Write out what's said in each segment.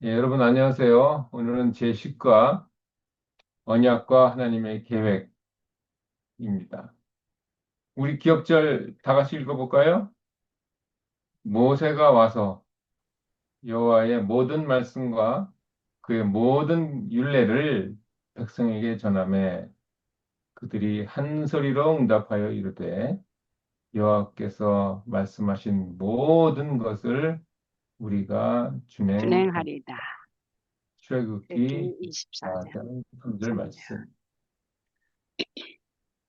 예, 여러분 안녕하세요. 오늘은 제10과 언약과 하나님의 계획입니다. 우리 기억절 다 같이 읽어볼까요? 모세가 와서 여호와의 모든 말씀과 그의 모든 율례를 백성에게 전하매 그들이 한 소리로 응답하여 이르되 여호와께서 말씀하신 모든 것을 우리가 준행하리라. 준행하리다. 출애굽기 여기 24장 4장 3절 3절. 말씀.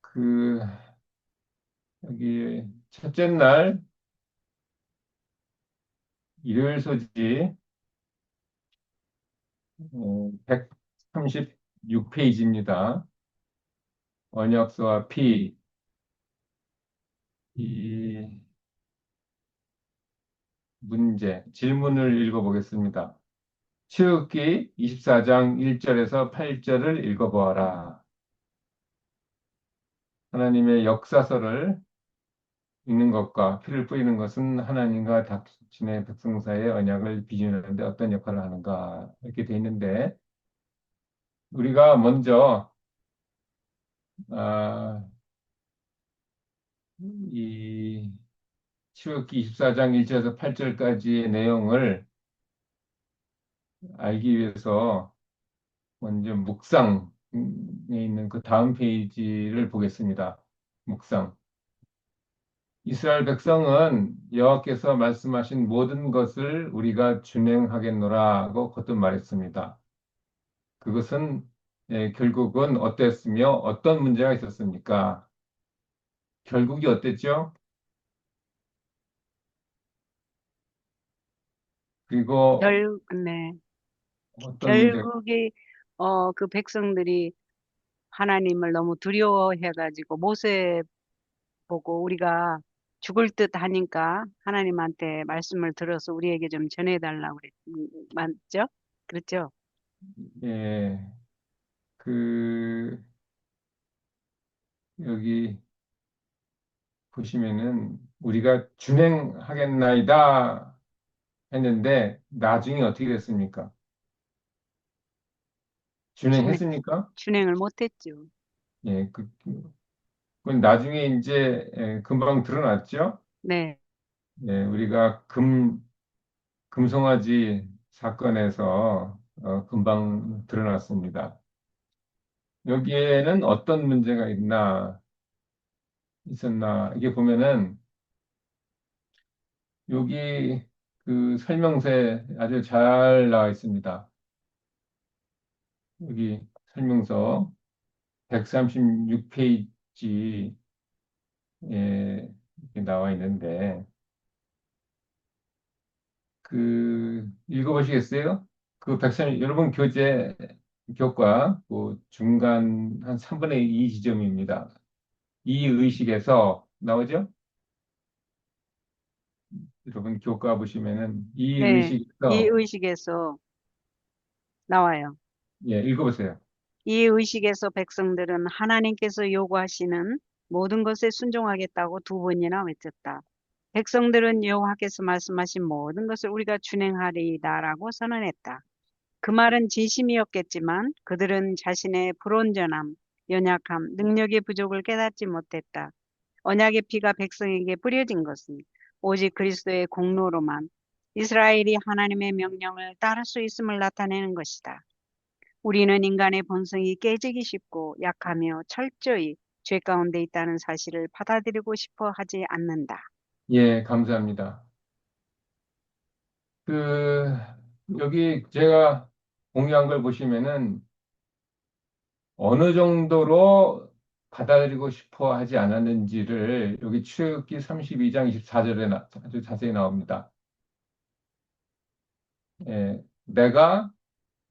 그 여기 첫째 날 일요일 소지 136페이지입니다. 언약서와 피, 이 문제, 질문을 읽어보겠습니다. 출애굽기 24장 1절에서 8절을 읽어보아라. 하나님의 역사서를 읽는 것과 피를 뿌리는 것은 하나님과 당신의 백성 사이의 언약을 빚는 데 어떤 역할을 하는가 이렇게 돼 있는데 우리가 먼저 아, 이 출애굽기 24장 1절에서 8절까지의 내용을 알기 위해서 먼저 묵상에 있는 그 다음 페이지를 보겠습니다. 묵상. 이스라엘 백성은 여호와께서 말씀하신 모든 것을 우리가 준행하겠노라고 거듭 말했습니다. 그것은 결국은 어땠으며 어떤 문제가 있었습니까? 결국이 어땠죠? 그리고 네. 어떤 문제가 결국에 그 백성들이 하나님을 너무 두려워해가지고 모세 보고 우리가 죽을 듯 하니까 하나님한테 말씀을 들어서 우리에게 좀 전해달라고 맞죠? 그렇죠? 예, 그 여기 보시면은 우리가 준행하겠나이다 했는데 나중에 어떻게 됐습니까? 준행, 준행했습니까? 준행을 못했죠. 예, 그건 나중에 이제 금방 드러났죠. 네. 예, 우리가 금송아지 사건에서 금방 드러났습니다. 여기에는 어떤 문제가 있었나 이게 보면은 여기 그 설명서에 아주 잘 나와 있습니다. 여기 설명서 136페이지에 이렇게 나와 있는데, 읽어보시겠어요? 여러분 교과, 그 중간 한 3분의 2 지점입니다. 이 의식에서 나오죠? 여러분 교과 보시면은 이 네. 이 의식에서, 의식에서 나와요. 예, 읽어보세요. 이 의식에서 백성들은 하나님께서 요구하시는 모든 것에 순종하겠다고 두 번이나 외쳤다. 백성들은 여호와께서 말씀하신 모든 것을 우리가 준행하리이다라고 선언했다. 그 말은 진심이었겠지만 그들은 자신의 불온전함, 연약함, 능력의 부족을 깨닫지 못했다. 언약의 피가 백성에게 뿌려진 것은 오직 그리스도의 공로로만 이스라엘이 하나님의 명령을 따를 수 있음을 나타내는 것이다. 우리는 인간의 본성이 깨지기 쉽고 약하며 철저히 죄 가운데 있다는 사실을 받아들이고 싶어 하지 않는다. 예, 감사합니다. 그, 여기 제가 공유한 걸 보시면은 어느 정도로 받아들이고 싶어 하지 않았는지를 여기 출애굽기 32장 24절에 아주 자세히 나옵니다. 예, 내가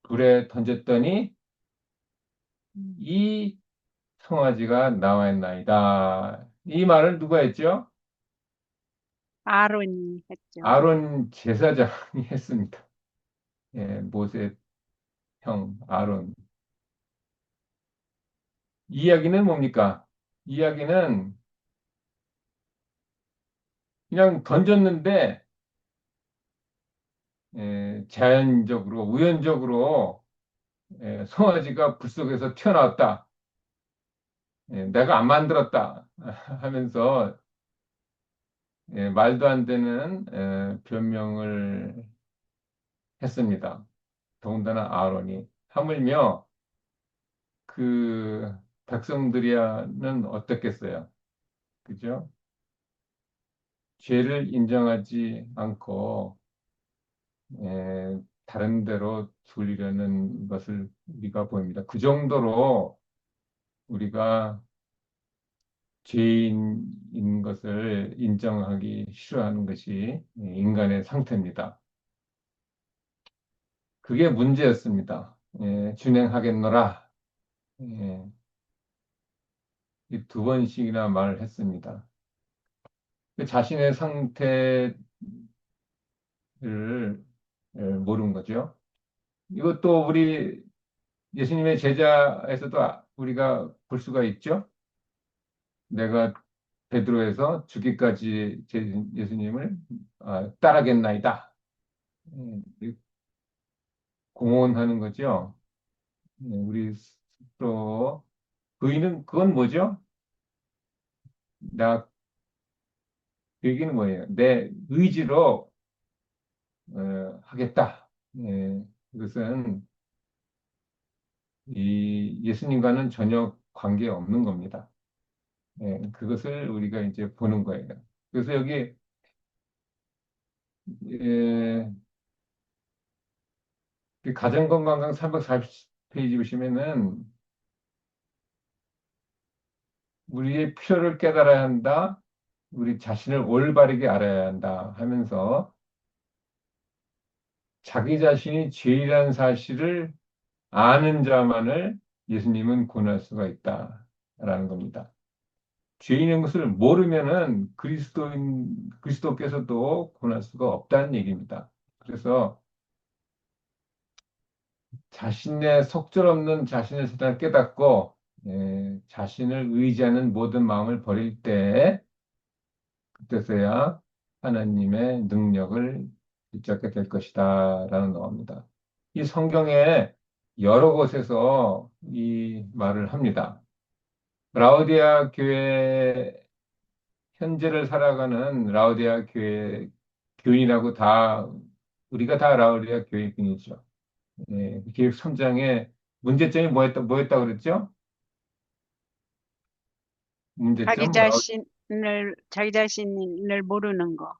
불에 던졌더니 이 송아지가 나왔나이다. 이 말을 누가 했죠? 아론이 했죠. 아론 제사장이 했습니다. 예, 모세 형 아론. 이 이야기는 뭡니까? 이 이야기는 그냥 던졌는데 자연적으로, 우연적으로 송아지가 불 속에서 튀어나왔다. 내가 안 만들었다. 하면서 말도 안 되는 변명을 했습니다. 더군다나 아론이. 하물며 그 백성들이야는 어떻겠어요? 그죠? 죄를 인정하지 않고 다른 데로 돌리려는 것을 우리가 보입니다. 그 정도로 우리가 죄인인 것을 인정하기 싫어하는 것이 인간의 상태입니다. 그게 문제였습니다. 준행하겠노라. 예, 이두 번씩이나 말을 했습니다. 그 자신의 상태를 모르는 거죠. 이것도 우리 예수님의 제자에서도 우리가 볼 수가 있죠. 내가 베드로에서 죽기까지 예수님을 따르겠나이다. 공언하는 거죠. 우리 스스로 의는 그건 뭐죠? 나 그 얘기는 뭐예요? 내 의지로 하겠다. 그것은 이 예수님과는 전혀 관계 없는 겁니다. 그것을 우리가 이제 보는 거예요. 그래서 여기 예, 그 가정건강강 340페이지 보시면은 우리의 필요를 깨달아야 한다. 우리 자신을 올바르게 알아야 한다 하면서 자기 자신이 죄인이라는 사실을 아는 자만을 예수님은 구원할 수가 있다라는 겁니다. 죄인인 것을 모르면은 그리스도께서도 구원할 수가 없다는 얘기입니다. 그래서 자신의 속절없는 자신의 세상을 깨닫고 자신을 의지하는 모든 마음을 버릴 때 그때서야 하나님의 능력을 붙잡게 될 것이다라는 겁니다. 이 성경에 여러 곳에서 이 말을 합니다. 라오디아 교회 현재를 살아가는 라오디아 교회 교인이라고 다 우리가 다 라오디아 교회인이죠. 기획 3장에 문제점이 뭐였다 그랬죠? 문제점 자기 자신을 모르는 거.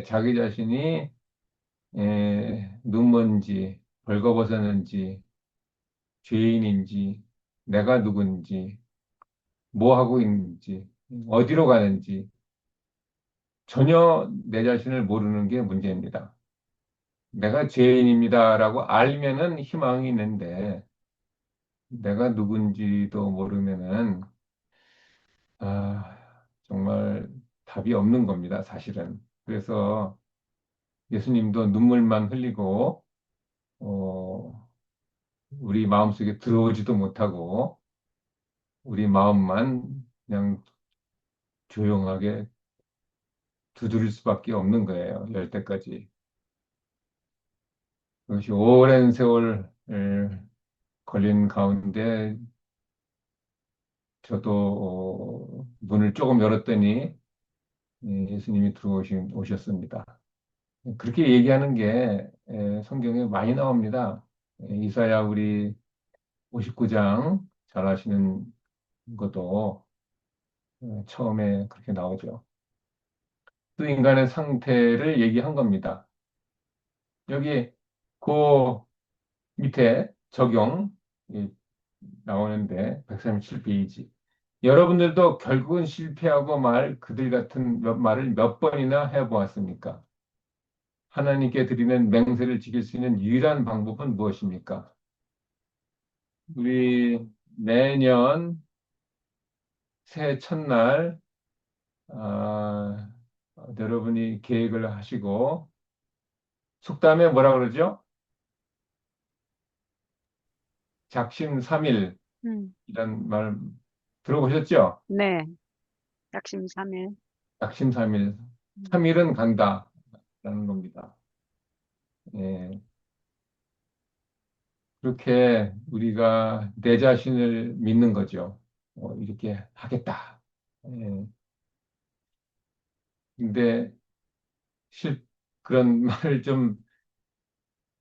자기 자신이 눈먼지 벌거벗었는지 죄인인지 내가 누군지 뭐 하고 있는지 어디로 가는지 전혀 내 자신을 모르는 게 문제입니다. 내가 죄인입니다라고 알면은 희망이 있는데 내가 누군지도 모르면은 정말 답이 없는 겁니다, 사실은. 그래서 예수님도 눈물만 흘리고 우리 마음속에 들어오지도 못하고 우리 마음만 그냥 조용하게 두드릴 수밖에 없는 거예요, 열 때까지. 그것이 오랜 세월 걸린 가운데 저도 문을 조금 열었더니 예수님이 오셨습니다. 그렇게 얘기하는 게 성경에 많이 나옵니다. 이사야 우리 59장 잘 아시는 것도 처음에 그렇게 나오죠. 또 인간의 상태를 얘기한 겁니다. 여기 그 밑에 적용 나오는데 137페이지. 여러분들도 결국은 실패하고 그들 같은 말을 몇 번이나 해보았습니까? 하나님께 드리는 맹세를 지킬 수 있는 유일한 방법은 무엇입니까? 우리 매년 새해 첫날 아, 여러분이 계획을 하시고 속담에 뭐라 그러죠? 작심삼일이란 음. 말 들어보셨죠? 네. 작심삼일. 작심삼일. 음. 3일은 간다라는 겁니다. 예, 그렇게 우리가 내 자신을 믿는 거죠. 이렇게 하겠다. 예, 근데 실 그런 말을 좀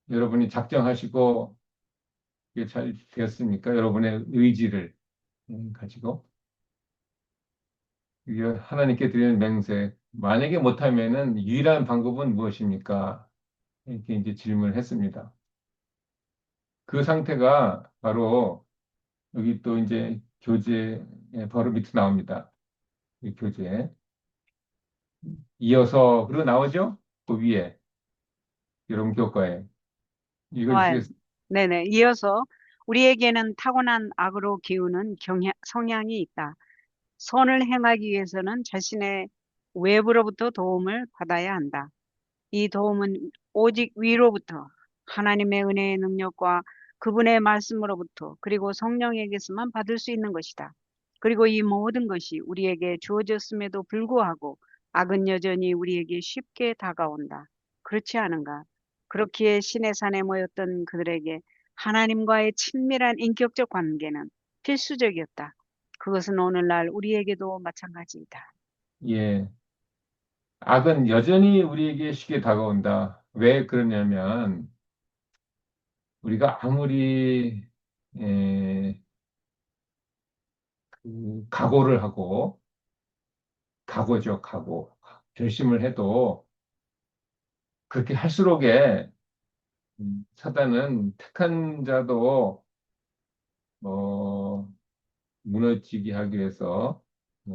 여러분이 작정하시고 이게 잘 되었습니까? 여러분의 의지를 가지고 이게 하나님께 드리는 맹세. 만약에 못하면은 유일한 방법은 무엇입니까? 이렇게 이제 질문을 했습니다. 그 상태가 바로 여기 또 이제 교재 바로 밑에 나옵니다. 이 교재 이어서 그리고 나오죠? 그 위에 여러분 교과에 좋아요. 읽어주시겠어요? 네네. 이어서 우리에게는 타고난 악으로 기우는 성향이 있다. 선을 행하기 위해서는 자신의 외부로부터 도움을 받아야 한다. 이 도움은 오직 위로부터 하나님의 은혜의 능력과 그분의 말씀으로부터 그리고 성령에게서만 받을 수 있는 것이다. 그리고 이 모든 것이 우리에게 주어졌음에도 불구하고 악은 여전히 우리에게 쉽게 다가온다. 그렇지 않은가? 그렇기에 신의 산에 모였던 그들에게 하나님과의 친밀한 인격적 관계는 필수적이었다. 그것은 오늘날 우리에게도 마찬가지이다. 예. 악은 여전히 우리에게 쉽게 다가온다. 왜 그러냐면 우리가 아무리 에, 각오를 하고 각오죠, 각오. 결심을 해도 그렇게 할수록에 사단은 택한 자도 어, 무너지게 하기 위해서 에,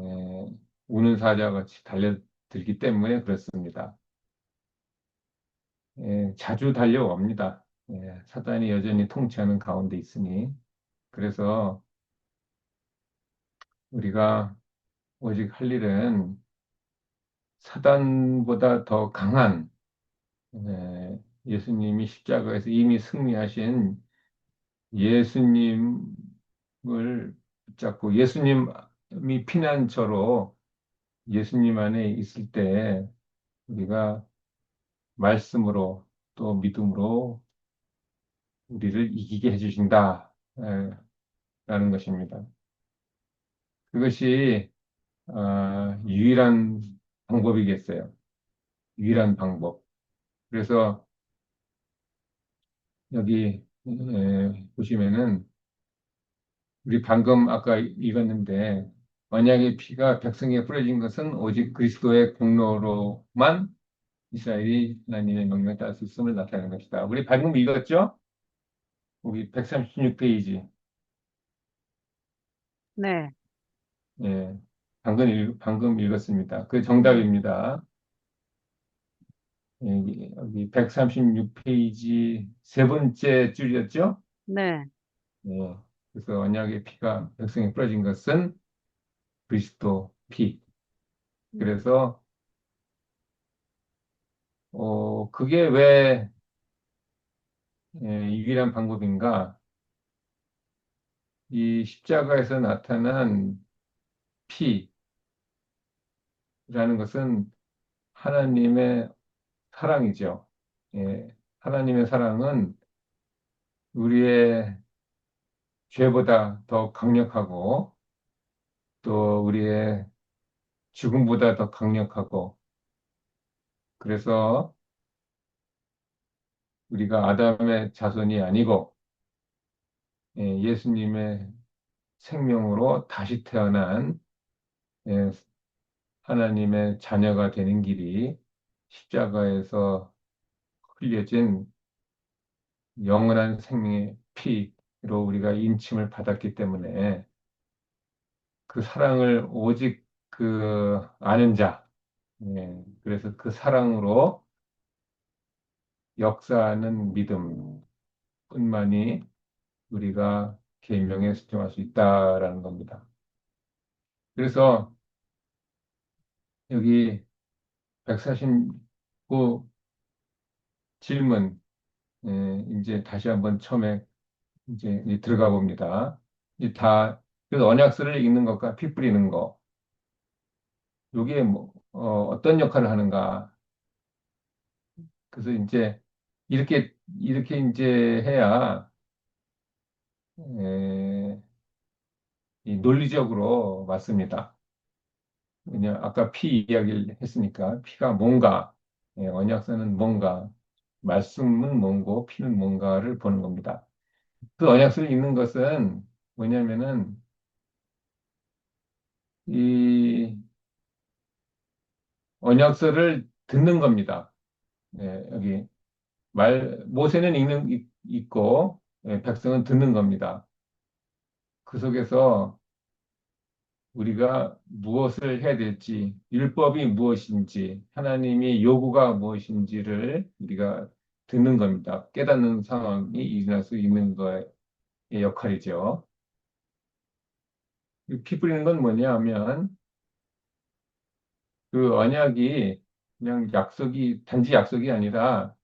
우는 사자같이 달려들기 때문에 그렇습니다. 자주 달려옵니다. 사단이 여전히 통치하는 가운데 있으니 그래서 우리가 오직 할 일은 사단보다 더 강한 예수님이 십자가에서 이미 승리하신 예수님을 붙잡고 예수님이 피난처로 예수님 안에 있을 때 우리가 말씀으로 또 믿음으로 우리를 이기게 해주신다 라는 것입니다. 그것이 유일한 방법이겠어요. 유일한 방법. 그래서 여기 보시면은 우리 방금 아까 읽었는데 언약의 피가 백성에게 뿌려진 것은 오직 그리스도의 공로로만 이스라엘이 하나님의 명령을 따를 수 있음을 나타내는 것이다. 우리 방금 읽었죠? 우리 136페이지. 네, 예, 방금 읽었습니다. 그 네, 정답입니다. 여기 136페이지 세 번째 줄이었죠? 네. 예, 그래서 언약의 피가 백성에 뿌려진 것은 그리스도 피. 그래서 그게 왜 유일한 방법인가? 이 십자가에서 나타난 피라는 것은 하나님의 사랑이죠. 하나님의 사랑은 우리의 죄보다 더 강력하고 또 우리의 죽음보다 더 강력하고 그래서 우리가 아담의 자손이 아니고 예수님의 생명으로 다시 태어난 예, 하나님의 자녀가 되는 길이 십자가에서 흘려진 영원한 생명의 피로 우리가 인침을 받았기 때문에 그 사랑을 오직 그 아는 자, 그래서 그 사랑으로 역사하는 믿음뿐만이 우리가 계명에 수정할 수 있다라는 겁니다. 그래서 여기 149 질문, 이제 다시 한번 처음에 이제 들어가 봅니다. 그래서 언약서를 읽는 것과 피 뿌리는 거, 이게 뭐, 어떤 역할을 하는가. 그래서 이제 이렇게 이제 해야, 에, 이 논리적으로 맞습니다. 왜냐, 아까 피 이야기를 했으니까, 피가 뭔가, 언약서는 뭔가, 말씀은 뭔고, 피는 뭔가를 보는 겁니다. 그 언약서를 읽는 것은 뭐냐면은, 이 언약서를 듣는 겁니다. 여기 모세는 읽고, 백성은 듣는 겁니다. 그 속에서 우리가 무엇을 해야 될지, 율법이 무엇인지, 하나님의 요구가 무엇인지를 우리가 듣는 겁니다. 깨닫는 상황이 일어날 수 있는 거의 역할이죠. 이피 뿌리는 건 뭐냐 하면, 그 언약이 그냥 단지 약속이 아니라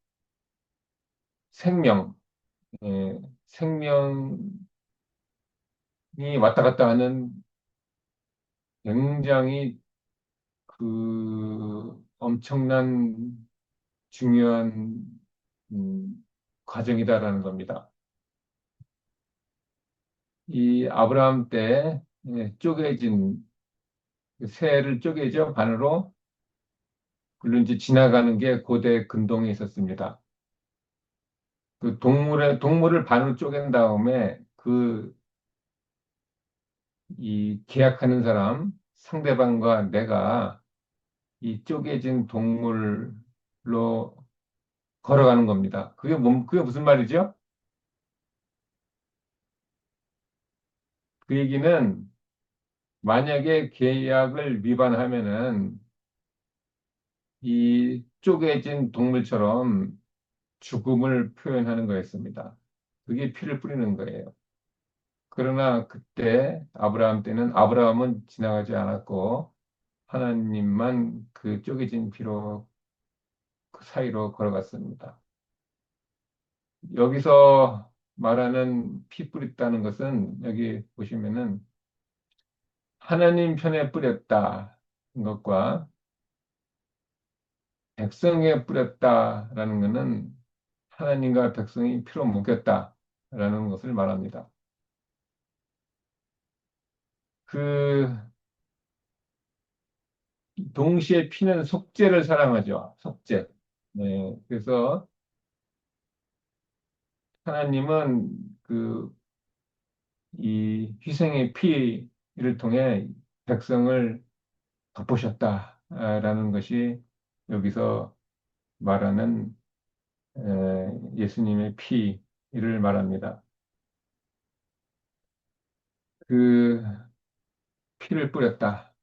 생명, 생명이 왔다 갔다 하는 굉장히 그 엄청난 중요한 과정이다라는 겁니다. 이 아브라함 때 쪼개진 새를 쪼개죠 반으로 그리고 이제 지나가는 게 고대 근동에 있었습니다. 그 동물을 반으로 쪼갠 다음에 그 이 계약하는 사람 상대방과 내가 이 쪼개진 동물로 걸어가는 겁니다. 그게 무슨 말이죠? 그 얘기는 만약에 계약을 위반하면은 이 쪼개진 동물처럼 죽음을 표현하는 거였습니다. 그게 피를 뿌리는 거예요. 그러나 그때 아브라함 때는 아브라함은 지나가지 않았고 하나님만 그 쪼개진 피로 그 사이로 걸어갔습니다. 여기서 말하는 피 뿌렸다는 것은 여기 보시면은 하나님 편에 뿌렸다는 것과 백성에 뿌렸다라는 것은 하나님과 백성이 피로 묶였다라는 것을 말합니다. 그 동시에 피는 속죄를 사랑하죠. 속죄. 네, 그래서 하나님은 그 이 희생의 피를 통해 백성을 덮으셨다라는 것이 여기서 말하는 예수님의 피를 말합니다. 그 피를 뿌렸다.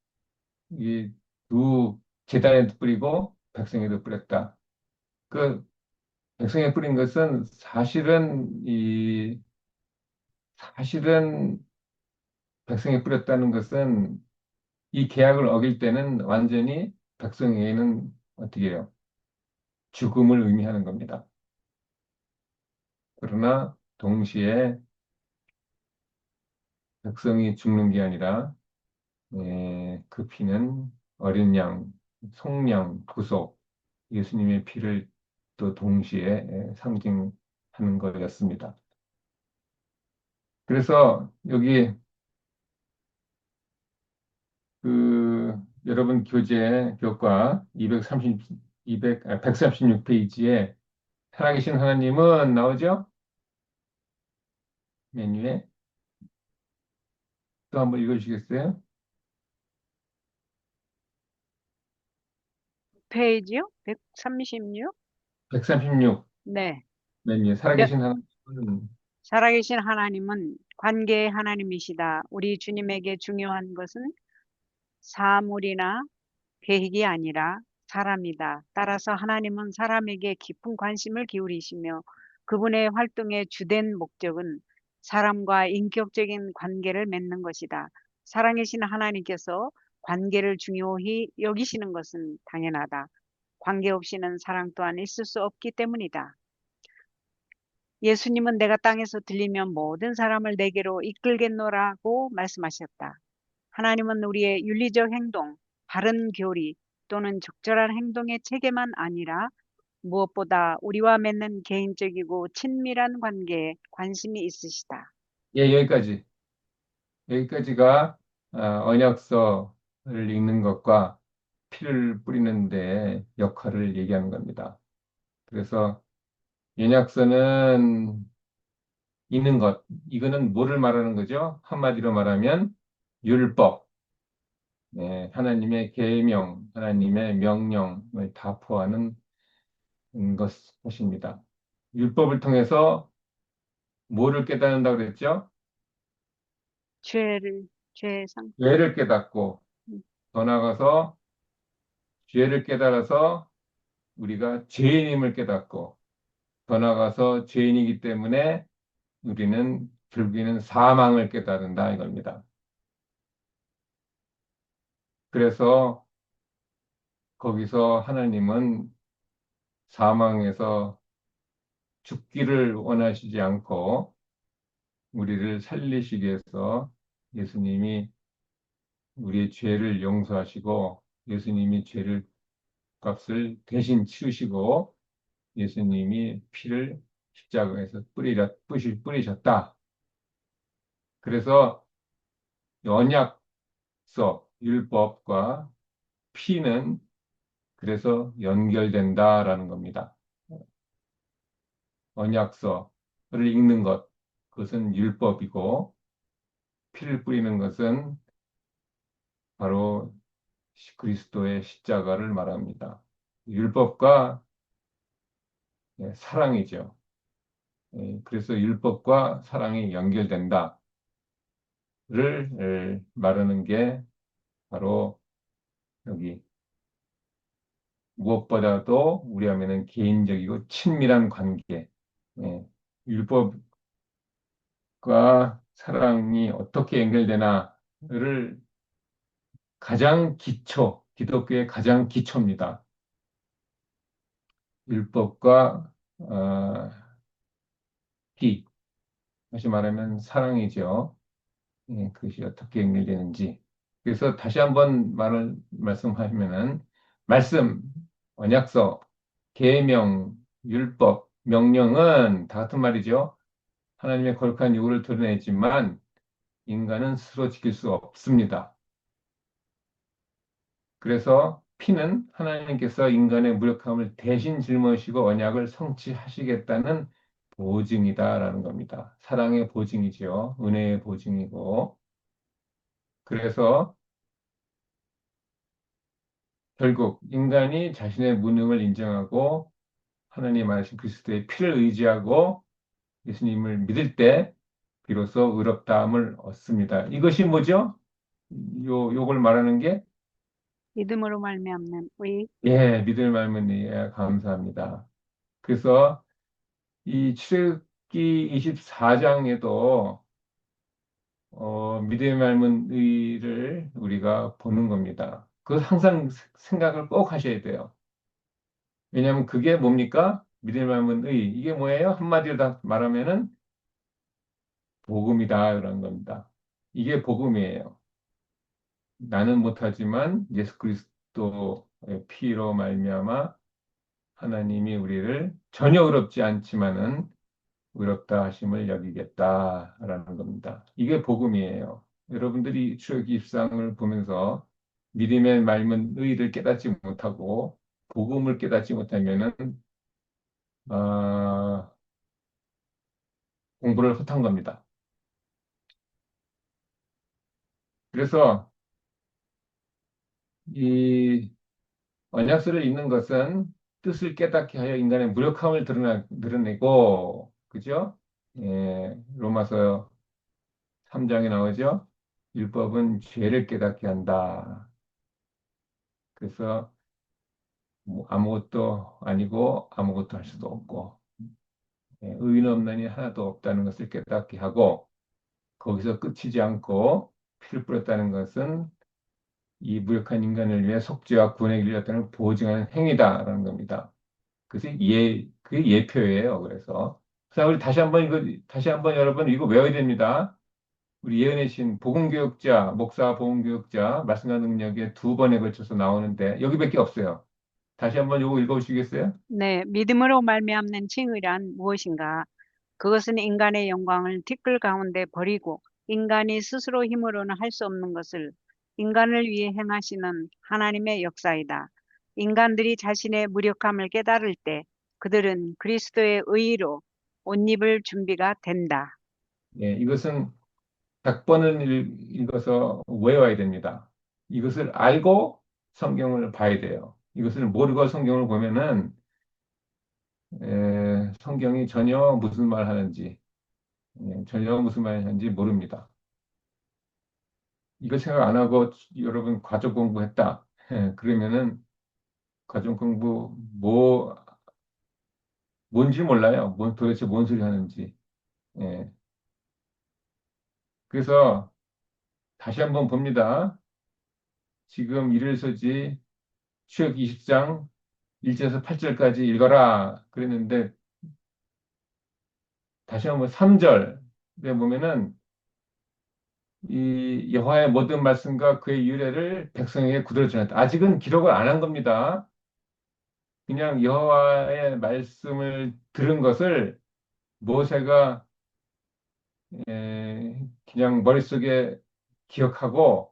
이 두 제단에도 뿌리고 백성에도 뿌렸다. 그 백성에 뿌린 것은 사실은 백성에 뿌렸다는 것은 이 계약을 어길 때는 완전히 백성에게는 어떻게 해요? 죽음을 의미하는 겁니다. 그러나 동시에 백성이 죽는 게 아니라 그 피는 어린 양, 속량, 구속, 예수님의 피를 또 동시에 상징하는 거였습니다. 그래서 여기 그 여러분 교과 136페이지에 살아계신 하나님은 나오죠? 메뉴에 또 한번 읽어주시겠어요? 페이지요? 136? 136 네. 메뉴에 몇, 살아계신 하나님은 살아계신 하나님은 관계의 하나님이시다. 우리 주님에게 중요한 것은 사물이나 계획이 아니라 사람이다. 따라서 하나님은 사람에게 깊은 관심을 기울이시며 그분의 활동의 주된 목적은 사람과 인격적인 관계를 맺는 것이다. 살아계신 하나님께서 관계를 중요히 여기시는 것은 당연하다. 관계 없이는 사랑 또한 있을 수 없기 때문이다. 예수님은 내가 땅에서 들리면 모든 사람을 내게로 이끌겠노라고 말씀하셨다. 하나님은 우리의 윤리적 행동, 바른 교리 또는 적절한 행동의 체계만 아니라 무엇보다 우리와 맺는 개인적이고 친밀한 관계에 관심이 있으시다. 예, 여기까지가 언약서를 읽는 것과 피를 뿌리는 데 역할을 얘기하는 겁니다. 그래서 연약서는 읽는 것, 이거는 뭐를 말하는 거죠? 한마디로 말하면 율법, 하나님의 계명, 하나님의 명령을 다 포함하는 것입니다. 율법을 통해서 뭐를 깨닫는다고 그랬죠? 죄상, 죄를 깨닫고 음, 더 나아가서 죄를 깨달아서 우리가 죄인임을 깨닫고 더 나아가서 죄인이기 때문에 우리는 결국에는 사망을 깨달은다 이겁니다. 그래서 거기서 하나님은 사망에서 죽기를 원하시지 않고 우리를 살리시기 위해서 예수님이 우리의 죄를 용서하시고 예수님이 죄를 값을 대신 치우시고 예수님이 피를 십자가에서 뿌리셨다. 그래서 언약서, 율법과 피는 그래서 연결된다라는 겁니다. 언약서를 읽는 것, 그것은 율법이고 피를 뿌리는 것은 바로 그리스도의 십자가를 말합니다. 율법과 사랑이죠. 그래서 율법과 사랑이 연결된다를 말하는 게 바로 여기 무엇보다도 우리 하면은 개인적이고 친밀한 관계. 율법과 사랑이 어떻게 연결되나를 가장 기초, 기독교의 가장 기초입니다. 율법과 피, 다시 말하면 사랑이죠. 그것이 어떻게 연결되는지. 그래서 다시 한번 말씀하면은 말씀, 언약서, 계명, 율법, 명령은 다 같은 말이죠. 하나님의 거룩한 요구를 드러내지만 인간은 스스로 지킬 수 없습니다. 그래서 피는 하나님께서 인간의 무력함을 대신 짊어지고 언약을 성취하시겠다는 보증이다라는 겁니다. 사랑의 보증이지요. 은혜의 보증이고. 그래서 결국 인간이 자신의 무능을 인정하고 하나님 말하신 그리스도의 피를 의지하고 예수님을 믿을 때 비로소 의롭다함을 얻습니다. 이것이 뭐죠? 요걸 말하는 게 믿음으로 말미암는 의, 예, 믿을 말면 예, 감사합니다. 그래서 이 출애굽기 24장에도 믿음의 말문 의를 우리가 보는 겁니다. 그 항상 생각을 꼭 하셔야 돼요. 왜냐하면 그게 뭡니까? 믿음의 말문 의. 이게 뭐예요? 한마디로 다 말하면은 복음이다 그런 겁니다. 이게 복음이에요. 나는 못하지만 예수 그리스도의 피로 말미암아 하나님이 우리를 전혀 어렵지 않지만은 의롭다 하심을 여기겠다라는 겁니다. 이게 복음이에요. 여러분들이 출애굽기 24장을 보면서 믿음의 맑은 의를 깨닫지 못하고 복음을 깨닫지 못하면은 아, 공부를 헛한 겁니다. 그래서 이 언약서를 읽는 것은 뜻을 깨닫게 하여 인간의 무력함을 드러내고, 그죠? 로마서 3장에 나오죠? 율법은 죄를 깨닫게 한다. 그래서 뭐 아무것도 아니고 아무것도 할 수도 없고, 의인 없나니 하나도 없다는 것을 깨닫게 하고, 거기서 끝이지 않고 피를 뿌렸다는 것은 이 무력한 인간을 위해 속죄와 구원의 길을 열었다는 보증하는 행위다라는 겁니다. 그게 예표예요. 그래서. 자, 우리 다시 한번 여러분 이거 외워야 됩니다. 우리 예언의 신, 복음교육자, 목사 복음교육자, 말씀과 능력에 두 번에 걸쳐서 나오는데, 여기밖에 없어요. 다시 한번 요거 읽어주시겠어요? 네, 믿음으로 말미암는 칭의란 무엇인가? 그것은 인간의 영광을 티끌 가운데 버리고 인간이 스스로 힘으로는 할 수 없는 것을 인간을 위해 행하시는 하나님의 역사이다. 인간들이 자신의 무력함을 깨달을 때 그들은 그리스도의 의의로 옷 입을 준비가 된다. 예, 이것은 100번을 읽어서 외워야 됩니다. 이것을 알고 성경을 봐야 돼요. 이것을 모르고 성경을 보면은 성경이 전혀 무슨 말 하는지 전혀 무슨 말 하는지 모릅니다. 이거 생각 안 하고 여러분 가족 공부했다. 그러면은 가족 공부 뭔지 몰라요. 도대체 뭔 소리 하는지. 예. 그래서 다시 한번 봅니다. 지금 일일서지 출애굽 20장 1절에서 8절까지 읽어라 그랬는데 다시 한번 3절에 보면은 이 여호와의 모든 말씀과 그의 유래를 백성에게 구들어 전했다. 아직은 기록을 안 한 겁니다. 그냥 여호와의 말씀을 들은 것을 모세가 그냥 머릿속에 기억하고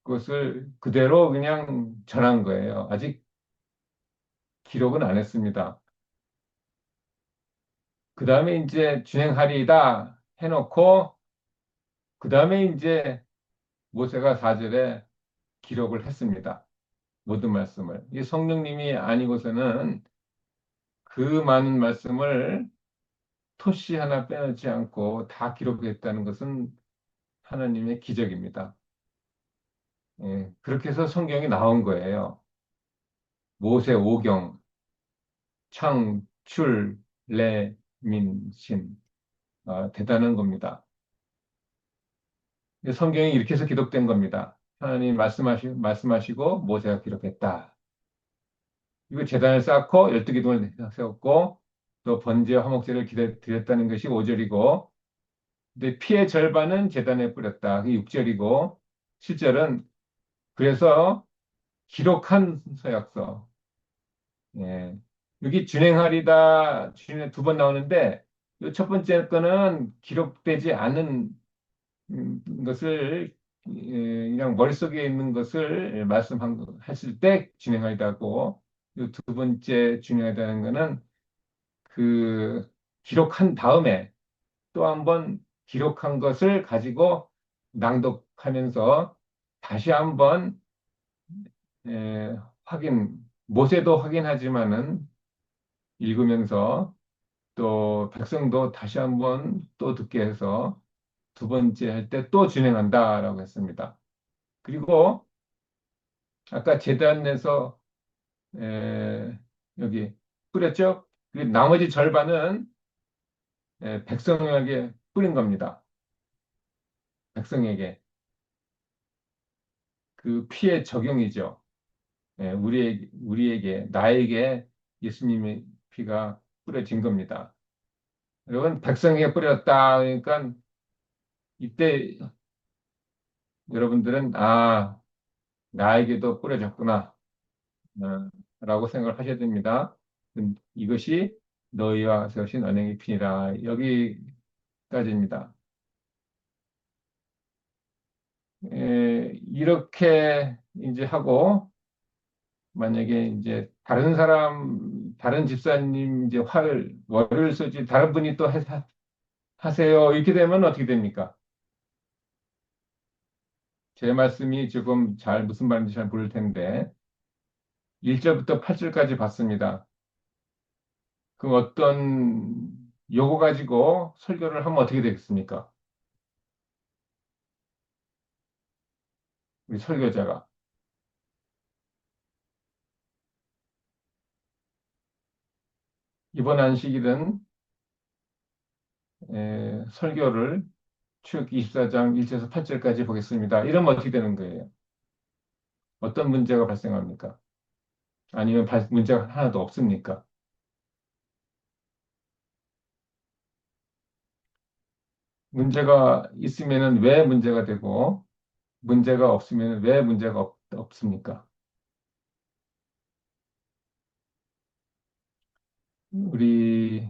그것을 그대로 그냥 전한 거예요. 아직 기록은 안 했습니다. 그 다음에 이제 준행하리이다 해놓고 그 다음에 이제 모세가 4절에 기록을 했습니다. 모든 말씀을. 이 성령님이 아니고서는 그 많은 말씀을 토시 하나 빼놓지 않고 다 기록했다는 것은 하나님의 기적입니다. 예, 그렇게 해서 성경이 나온 거예요. 모세 오경, 창, 출, 래, 민, 신. 대단한 겁니다. 성경이 이렇게 해서 기록된 겁니다. 하나님 말씀하시고 모세가 기록했다. 이거 제단을 쌓고 12기둥을 세웠고 또 번제와 화목제를 드렸다는 것이 5절이고 근데 피의 절반은 제단에 뿌렸다. 그게 6절이고 7절은 그래서 기록한 서약서. 예. 여기 준행하리다 준행 두 번 나오는데 이 첫 번째 거는 기록되지 않은 것을 그냥 머릿속에 있는 것을 말씀하실 때 진행하다고 이 두 번째 중요하다는 것은 그 기록한 다음에 또 한번 기록한 것을 가지고 낭독하면서 다시 한번 모세도 확인하지만은 읽으면서 또 백성도 다시 한번 또 듣게 해서 두 번째 할 때 또 진행한다라고 했습니다. 그리고 아까 제단에서 에, 여기 뿌렸죠? 그 나머지 절반은 백성에게 뿌린 겁니다. 백성에게 그 피의 적용이죠. 우리에게 나에게 예수님의 피가 뿌려진 겁니다. 여러분 백성에게 뿌렸다. 그러니까 이때 여러분들은 나에게도 뿌려졌구나. 라고 생각을 하셔야 됩니다. 이것이 너희와 세우신 언약의 피니라. 여기까지입니다. 이렇게 이제 하고, 만약에 이제 다른 집사님 이제 월요일 쓰지, 다른 분이 또 하세요. 이렇게 되면 어떻게 됩니까? 제 말씀이 조금 무슨 말인지 잘 모를 텐데, 1절부터 8절까지 봤습니다. 그 어떤 요거 가지고 설교를 하면 어떻게 되겠습니까? 우리 설교자가. 이번 안식일은 설교를 출애굽기 24장 1절에서 8절까지 보겠습니다. 이러면 어떻게 되는 거예요? 어떤 문제가 발생합니까? 아니면 문제가 하나도 없습니까? 문제가 있으면 왜 문제가 되고 문제가 없으면 왜 문제가 없습니까? 우리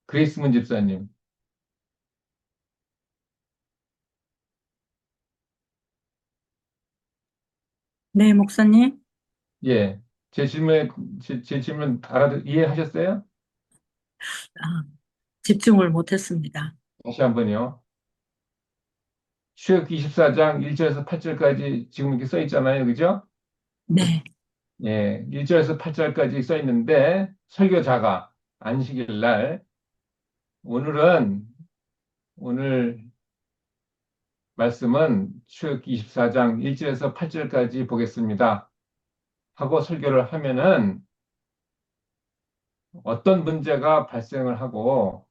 그레이스문 집사님. 네, 목사님. 예. 제 질문 이해하셨어요? 아, 집중을 못했습니다. 다시 한번요. 출애굽기 24장 1절에서 8절까지 지금 이렇게 써 있잖아요. 그죠? 네, 예. 1절에서 8절까지 써 있는데 설교자가 안식일 날 오늘은 오늘 말씀은 출애굽기 24장 1절에서 8절까지 보겠습니다. 하고 설교를 하면은 어떤 문제가 발생을 하고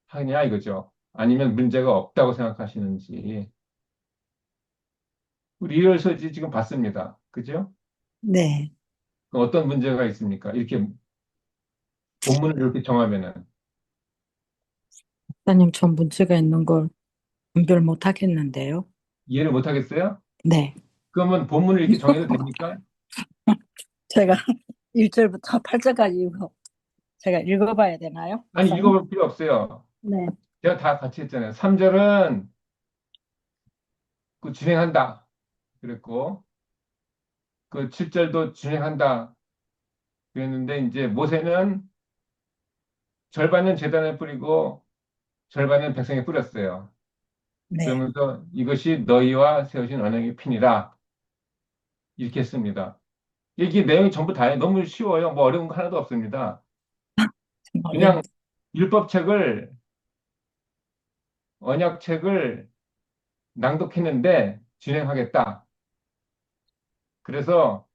하냐 이거죠. 아니면 문제가 없다고 생각하시는지. 우리 리얼서지 지금 봤습니다. 그죠? 네. 그럼 어떤 문제가 있습니까? 이렇게 본문을 이렇게 정하면은 목사님, 전 문제가 있는 걸 분별 못 하겠는데요. 이해를 못 하겠어요? 네. 그러면 본문을 이렇게 정해도 됩니까? 제가 1절부터 8절까지 제가 읽어봐야 되나요, 아니, 목사님? 읽어볼 필요 없어요. 네. 제가 다 같이 했잖아요. 3절은 그 진행한다. 그랬고, 그 7절도 진행한다. 그랬는데, 이제 모세는 절반은 제단에 뿌리고, 절반은 백성에 뿌렸어요. 네. 그러면서 이것이 너희와 세우신 언약의 피니라. 이렇게 했습니다. 이게 내용이 전부 다예요. 너무 쉬워요. 뭐 어려운 거 하나도 없습니다. 좀 그냥 어려운. 율법책을, 언약책을 낭독했는데 진행하겠다. 그래서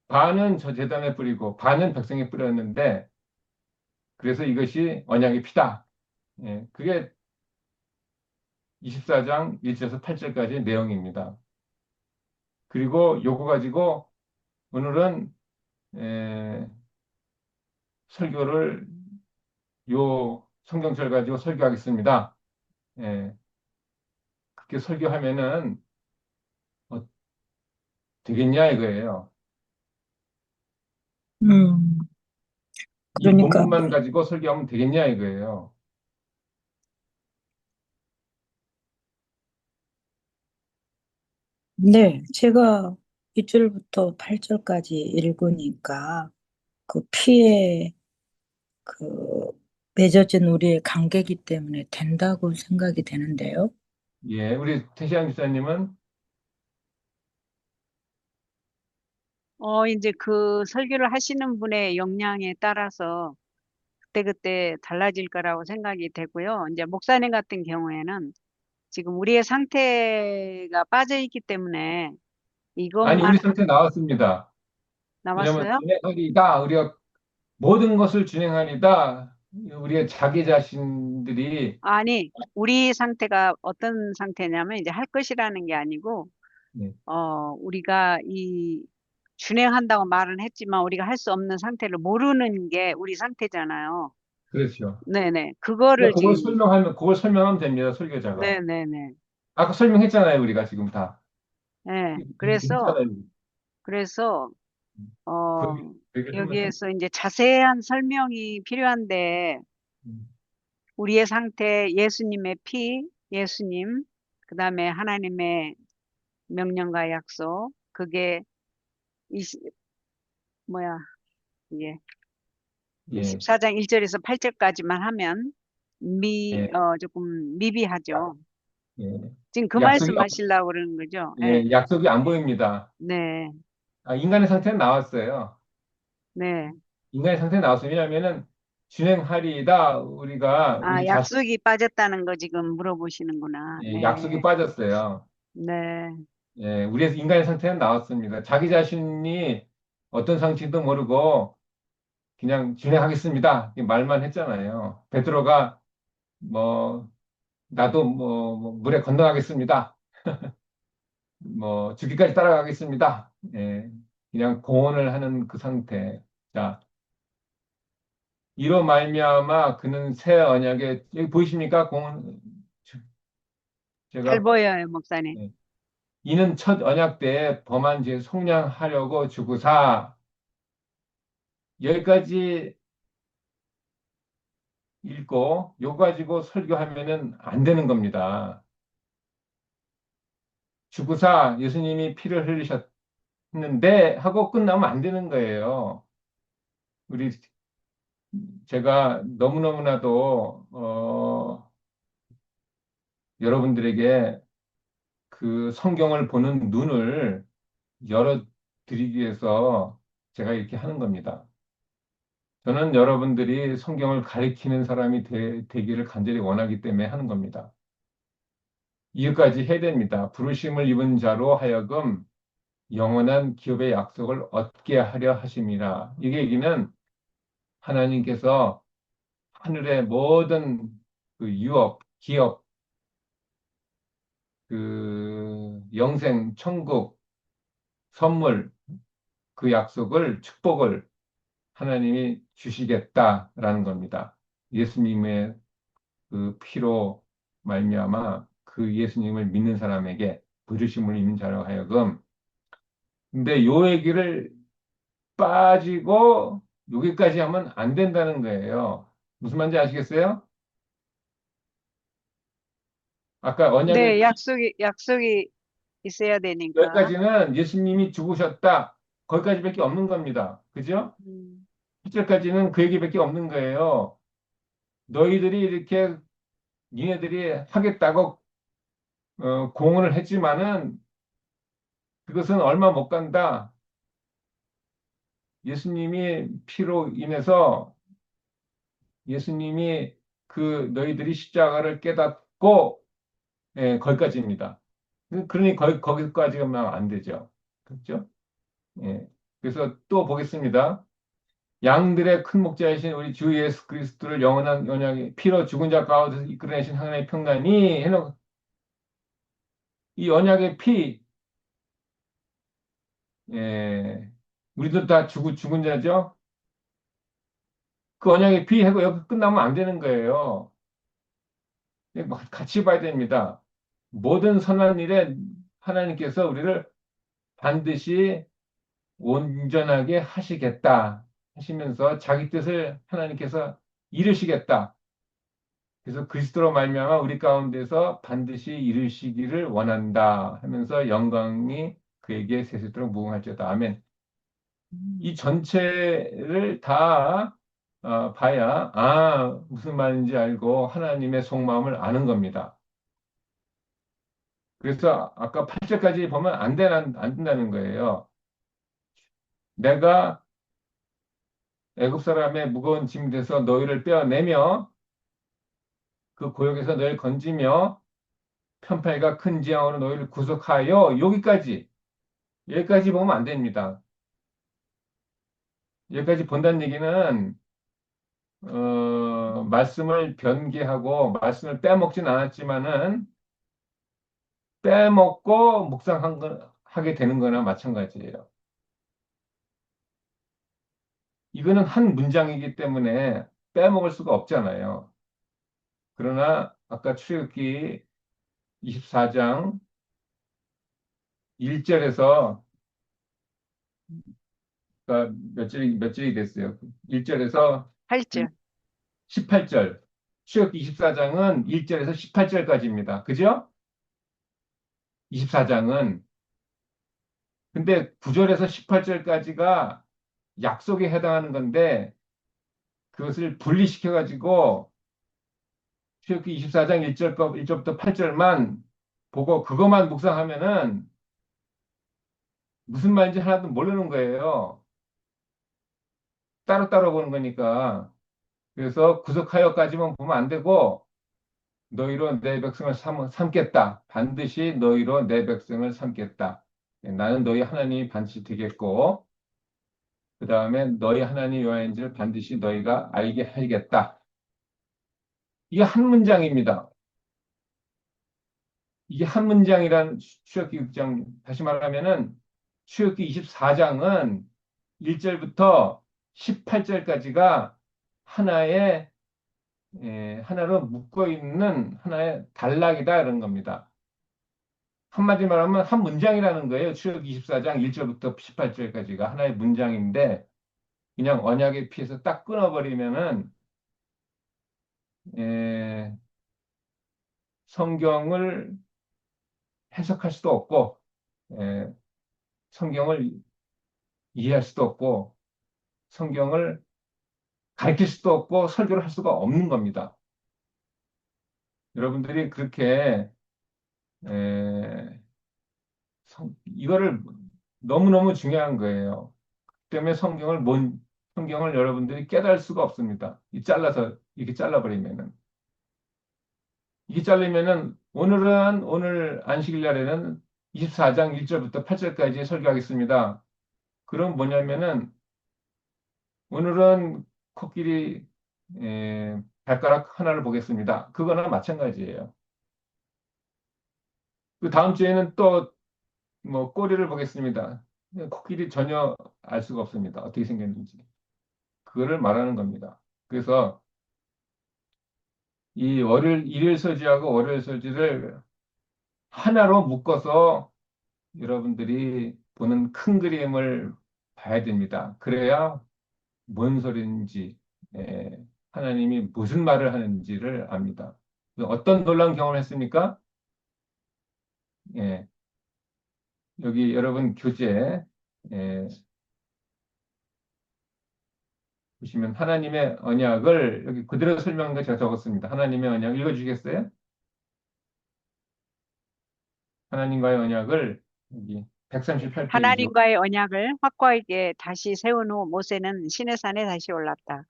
반은 저 제단에 뿌리고 반은 백성에 뿌렸는데 그래서 이것이 언약의 피다. 예, 그게 24장 1절에서 8절까지의 내용입니다. 그리고 요거 가지고 오늘은 에, 설교를 요 성경절 가지고 설교하겠습니다. 예, 그렇게 설교하면은 어, 되겠냐 이거예요. 음, 이 그러니까, 본문만 가지고 설교하면 되겠냐 이거예요. 네. 제가 2절부터 8절까지 읽으니까 그 피에 그 맺어진 우리의 관계이기 때문에 된다고 생각이 되는데요. 예, 우리 태시양 집사님은 이제 그 설교를 하시는 분의 역량에 따라서 그때그때 달라질 거라고 생각이 되고요. 이제 목사님 같은 경우에는 지금 우리의 상태가 빠져 있기 때문에 아니 이것만 우리 상태 나왔습니다. 왜냐하면 남았어요. 진행하리다 우리가 모든 것을 진행하리다 우리의 자기 자신들이 아니, 우리 상태가 어떤 상태냐면 이제 할 것이라는 게 아니고, 네, 우리가 이 준행한다고 말은 했지만 우리가 할 수 없는 상태를 모르는 게 우리 상태잖아요. 그렇죠. 네네. 그거를 그러니까 지금, 그걸 설명하면 됩니다. 설교자가. 네네네. 아까 설명했잖아요. 우리가 지금 다 네. 이렇게 그래서, 했잖아요. 그래서, 어, 그 얘기를 하면 여기에서 이제 자세한 설명이 필요한데, 음, 우리의 상태, 예수님의 피, 예수님, 그 다음에 하나님의 명령과 약속, 그게 이 뭐야, 이게 예, 14장 1절에서 8절까지만 하면 예, 조금 미비하죠. 예. 지금 그 약속이 말씀하시려고 그러는 거죠. 예. 약속이 안 보입니다. 네. 아, 인간의 상태는 나왔어요. 네. 인간의 상태는 나왔어요. 왜냐하면은 진행하리이다 우리가 아, 우리 자신 약속이 빠졌다는 거 지금 물어보시는구나. 약속이 네. 빠졌어요. 네. 우리의 인간의 상태는 나왔습니다. 자기 자신이 어떤 상태인지도 모르고 그냥 진행하겠습니다. 이 말만 했잖아요. 베드로가 뭐 나도 뭐 물에 건너가겠습니다. 뭐 죽기까지 따라가겠습니다. 예, 그냥 공언을 하는 그 상태. 자, 이로 말미암아 그는 새 언약에 여기 보이십니까? 공언 잘 제가 보여요, 목사님. 예. 이는 첫 언약 때에 범한 죄 속량하려고 주구사 여기까지 읽고 요 가지고 설교하면은 안 되는 겁니다. 주구사 예수님이 피를 흘리셨는데 하고 끝나면 안 되는 거예요. 우리 제가 너무너무나도 여러분들에게 그 성경을 보는 눈을 열어드리기 위해서 제가 이렇게 하는 겁니다. 저는 여러분들이 성경을 가리키는 사람이 되기를 간절히 원하기 때문에 하는 겁니다. 이것까지 해야 됩니다. 부르심을 입은 자로 하여금 영원한 기업의 약속을 얻게 하려 하심이라. 이 얘기는 하나님께서 하늘의 모든 그 유업, 기업, 그 영생, 천국, 선물, 그 약속을, 축복을 하나님이 주시겠다라는 겁니다. 예수님의 그 피로 말미암아 그 예수님을 믿는 사람에게 부르심을 입는 자로 하여금. 근데 요 얘기를 빠지고 여기까지 하면 안 된다는 거예요. 무슨 말인지 아시겠어요? 아까 언약의 네, 피, 약속이 있어야 되니까. 여기까지는 예수님이 죽으셨다. 거기까지밖에 없는 겁니다. 그죠? 음, 1절까지는 그 얘기밖에 없는 거예요. 너희들이 이렇게 니네들이 하겠다고 공언을 했지만은 그것은 얼마 못 간다. 예수님이 피로 인해서 예수님이 그 너희들이 십자가를 깨닫고 거기까지입니다. 그러니 거기까지 가면 안 되죠. 그렇죠? 예. 그래서 또 보겠습니다. 양들의 큰 목자이신 우리 주 예수 그리스도를 영원한 언약의 피로 죽은 자 가운데서 이끌어내신 하나님의 평강이 해놓 이 언약의 피, 우리도 다 죽은 자죠. 그 언약의 피 하고 여기 끝나면 안 되는 거예요. 같이 봐야 됩니다. 모든 선한 일에 하나님께서 우리를 반드시 온전하게 하시겠다 하시면서 자기 뜻을 하나님께서 이루시겠다. 그래서 그리스도로 말미암아 우리 가운데서 반드시 이루시기를 원한다 하면서 영광이 그에게 세세토록 무궁할지어다. 아멘. 이 전체를 다 봐야 무슨 말인지 알고 하나님의 속마음을 아는 겁니다. 그래서 아까 8절까지 보면 안 된다는 거예요. 내가 애굽 사람의 무거운 짐이 돼서 너희를 빼어내며 그 고역에서 너희를 건지며 편팔과 큰 지향으로 너희를 구속하여 여기까지 보면 안 됩니다. 여기까지 본다는 얘기는 말씀을 변개하고 말씀을 빼먹진 않았지만은 빼먹고 하게 되는 거나 마찬가지예요. 이거는 한 문장이기 때문에 빼먹을 수가 없잖아요. 그러나 아까 출애굽기 24장 1절에서 그러니까 몇 절이 됐어요. 1절에서 8절. 18절. 출애굽기 24장은 1절에서 18절까지입니다. 그죠? 24장은. 근데 9절에서 18절까지가 약속에 해당하는 건데 그것을 분리시켜 가지고 출애굽기 24장 1절부터 8절만 보고 그것만 묵상하면은 무슨 말인지 하나도 모르는 거예요. 따로따로 보는 거니까. 그래서 구속하여까지만 보면 안 되고 너희로 내 백성을 삼겠다. 반드시 너희로 내 백성을 삼겠다. 나는 너희 하나님이 반드시 되겠고 그 다음에 너희 하나님 여호와인지를 반드시 너희가 알게 하겠다. 이게 한 문장입니다. 이게 한 문장이란 출애굽기 6장 다시 말하면은 출애굽기 24장은 1절부터 18절까지가 하나의 하나로 묶어 있는 하나의 단락이다 이런 겁니다. 한마디 말하면 한 문장이라는 거예요. 출애굽기 24장 1절부터 18절까지가 하나의 문장인데 그냥 언약에 피해서 딱 끊어버리면은 에, 성경을 해석할 수도 없고 에, 성경을 이해할 수도 없고 성경을 가르칠 수도 없고 설교를 할 수가 없는 겁니다. 여러분들이 그렇게 에, 이거를 너무너무 중요한 거예요. 그 때문에 성경을 여러분들이 깨달을 수가 없습니다. 이 잘라서 이렇게 잘라버리면은 이게 잘리면은 오늘 안식일 날에는 24장 1절부터 8절까지 설교하겠습니다. 그럼 뭐냐면은 오늘은 코끼리 발가락 하나를 보겠습니다. 그거나 마찬가지예요. 그 다음 주에는 또 뭐 꼬리를 보겠습니다. 코끼리 전혀 알 수가 없습니다. 어떻게 생겼는지. 그거를 말하는 겁니다. 그래서 이 일요일 서지하고 월요일 서지를 하나로 묶어서 여러분들이 보는 큰 그림을 봐야 됩니다. 그래야 뭔 소리인지, 예, 하나님이 무슨 말을 하는지를 압니다. 어떤 놀라운 경험을 했습니까? 예, 여기 여러분 교재, 예, 보시면 하나님의 언약을 여기 그대로 설명한 거 제가 적었습니다. 하나님의 언약 읽어주시겠어요? 하나님과의 언약을 여기 138페이지. 하나님과의 언약을 확고하게 다시 세운 후 모세는 시내산에 다시 올랐다.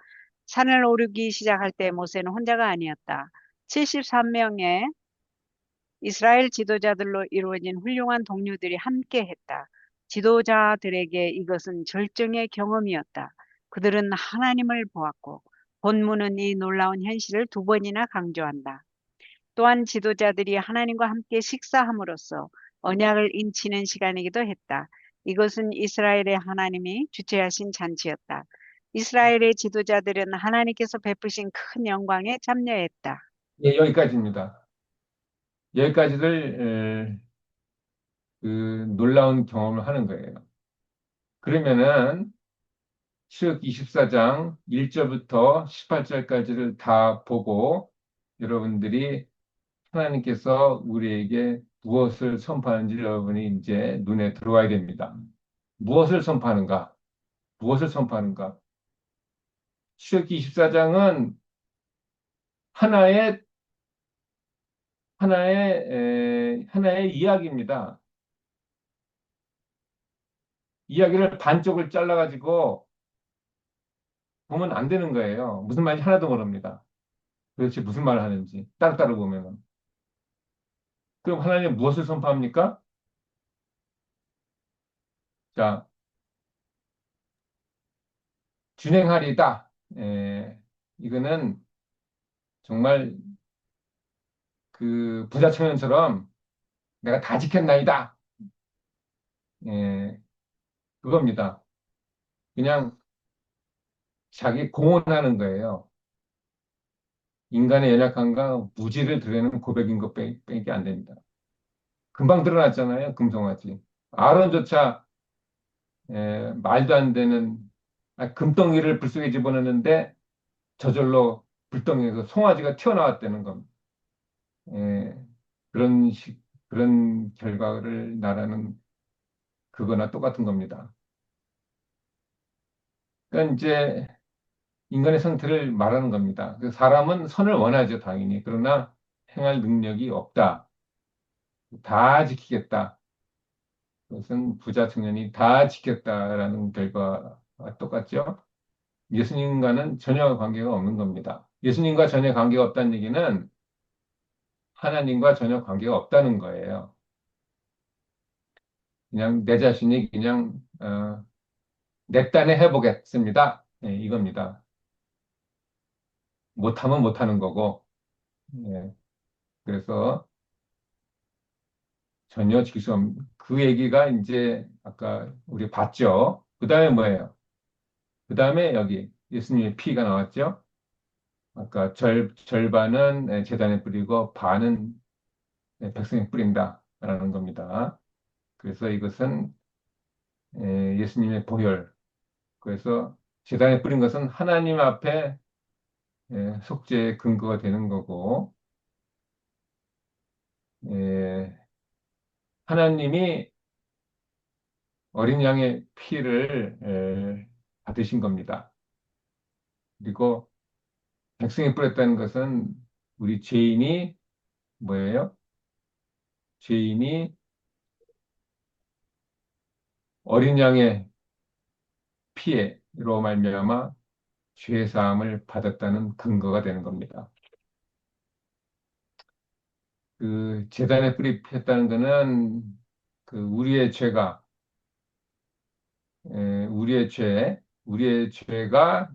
산을 오르기 시작할 때 모세는 혼자가 아니었다. 73명의 이스라엘 지도자들로 이루어진 훌륭한 동료들이 함께 했다. 지도자들에게 이것은 절정의 경험이었다. 그들은 하나님을 보았고 본문은 이 놀라운 현실을 두 번이나 강조한다. 또한 지도자들이 하나님과 함께 식사함으로써 언약을 인치는 시간이기도 했다. 이것은 이스라엘의 하나님이 주최하신 잔치였다. 이스라엘의 지도자들은 하나님께서 베푸신 큰 영광에 참여했다. 예, 여기까지입니다. 여기까지를 그 놀라운 경험을 하는 거예요. 그러면은 출애굽기 24장 1절부터 18절까지를 다 보고 여러분들이 하나님께서 우리에게 무엇을 선포하는지 여러분이 이제 눈에 들어와야 됩니다. 무엇을 선포하는가? 무엇을 선포하는가? 출애굽기 24장은 하나의 하나의 이야기입니다. 이야기를 반쪽을 잘라가지고 보면 안 되는 거예요. 무슨 말인지 하나도 모릅니다. 도대체 무슨 말을 하는지 따로따로 보면은. 그럼 하나님 무엇을 선포합니까? 자, 준행하리다. 이거는 정말 그 부자청년처럼 내가 다 지켰나이다. 예, 그겁니다. 그냥 자기 공언하는 거예요. 인간의 연약함과 무지를 드러내는 고백인 것밖에 안 됩니다. 금방 드러났잖아요. 금송아지. 아론조차 말도 안 되는 금덩이를 불 속에 집어넣는데 저절로 불덩이에서 송아지가 튀어나왔다는 겁니다. 예, 그런 결과를 나라는 그거나 똑같은 겁니다. 그러니까 이제 인간의 상태를 말하는 겁니다. 그 사람은 선을 원하죠, 당연히. 그러나 행할 능력이 없다. 다 지키겠다. 그것은 부자 청년이 다 지켰다라는 결과와 똑같죠. 예수님과는 전혀 관계가 없는 겁니다. 예수님과 전혀 관계가 없다는 얘기는 하나님과 전혀 관계가 없다는 거예요. 그냥 내 자신이 그냥 내 딴에 해보겠습니다. 예, 이겁니다. 못하면 못하는 거고. 예, 그래서 전혀 지킬 수 없는 그 얘기가 이제 아까 우리 봤죠. 그 다음에 뭐예요? 그 다음에 여기 예수님의 피가 나왔죠. 아까 절반은 제단에 뿌리고 반은 백성에 뿌린다라는 겁니다. 그래서 이것은 예수님의 보혈. 그래서 제단에 뿌린 것은 하나님 앞에 속죄의 근거가 되는 거고, 예, 하나님이 어린 양의 피를 받으신 겁니다. 그리고 백성이 뿌렸다는 것은 우리 죄인이 뭐예요? 죄인이 어린 양의 피해로 말미암아 죄 사함을 받았다는 근거가 되는 겁니다. 그 제단에 뿌리 피웠다는 것은 그 우리의 죄가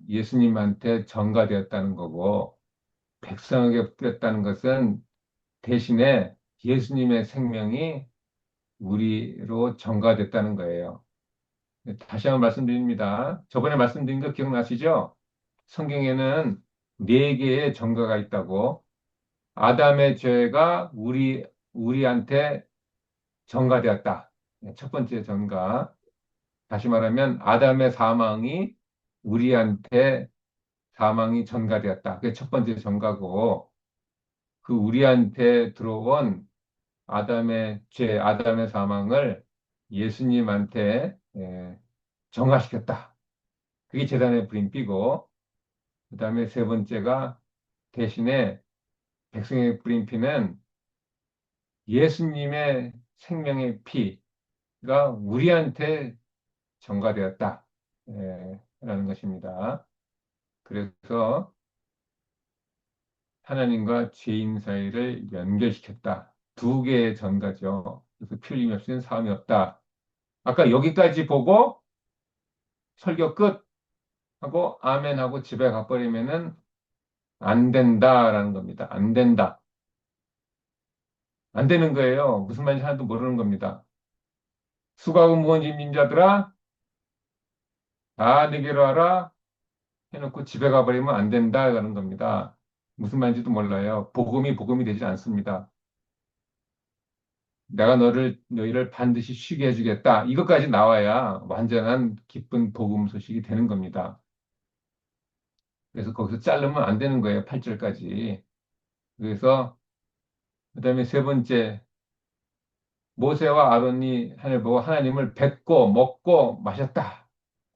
예수님한테 전가되었다는 거고, 백성에게 뿌렸다는 것은 대신에 예수님의 생명이 우리로 전가됐다는 거예요. 다시 한번 말씀드립니다. 저번에 말씀드린 거 기억나시죠? 성경에는 네 개의 전가가 있다고. 아담의 죄가 우리한테 전가되었다. 첫 번째 전가. 다시 말하면 아담의 우리한테 사망이 전가되었다. 그게 첫 번째 전가고, 그 우리한테 들어온 아담의 사망을 예수님한테 정화시켰다. 그게 제단의 브림피고, 그 다음에 세 번째가 대신에 백성의 브림피는 예수님의 생명의 피가 우리한테 전가되었다. 라는 것입니다. 그래서 하나님과 죄인 사이를 연결시켰다. 두 개의 전가죠. 그래서 피 흘림 없이는 사함이 없다. 아까 여기까지 보고 설교 끝 하고 아멘 하고 집에 가버리면은 안 된다라는 겁니다. 안 된다. 안 되는 거예요. 무슨 말인지 하나도 모르는 겁니다. 수고하고 무거운 짐진 자들아 다 내게로 와라 해놓고 집에 가버리면 안 된다라는 겁니다. 무슨 말인지도 몰라요. 복음이 되지 않습니다. 내가 너희를 반드시 쉬게 해주겠다. 이것까지 나와야 완전한 기쁜 복음 소식이 되는 겁니다. 그래서 거기서 자르면 안 되는 거예요. 8절까지. 그래서 그다음에 세 번째 모세와 아론이 하늘 보고 하나님을 뵙고 먹고 마셨다.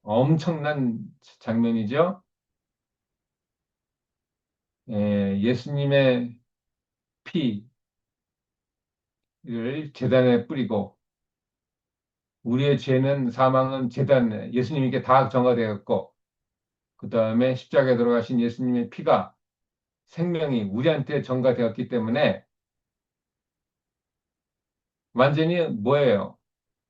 엄청난 장면이죠. 예수님의 피를 제단에 뿌리고 우리의 죄는 사망은 제단에 예수님에게 다 전가되었고 그 다음에 십자가에 들어가신 예수님의 피가 생명이 우리한테 전가되었기 때문에 완전히 뭐예요?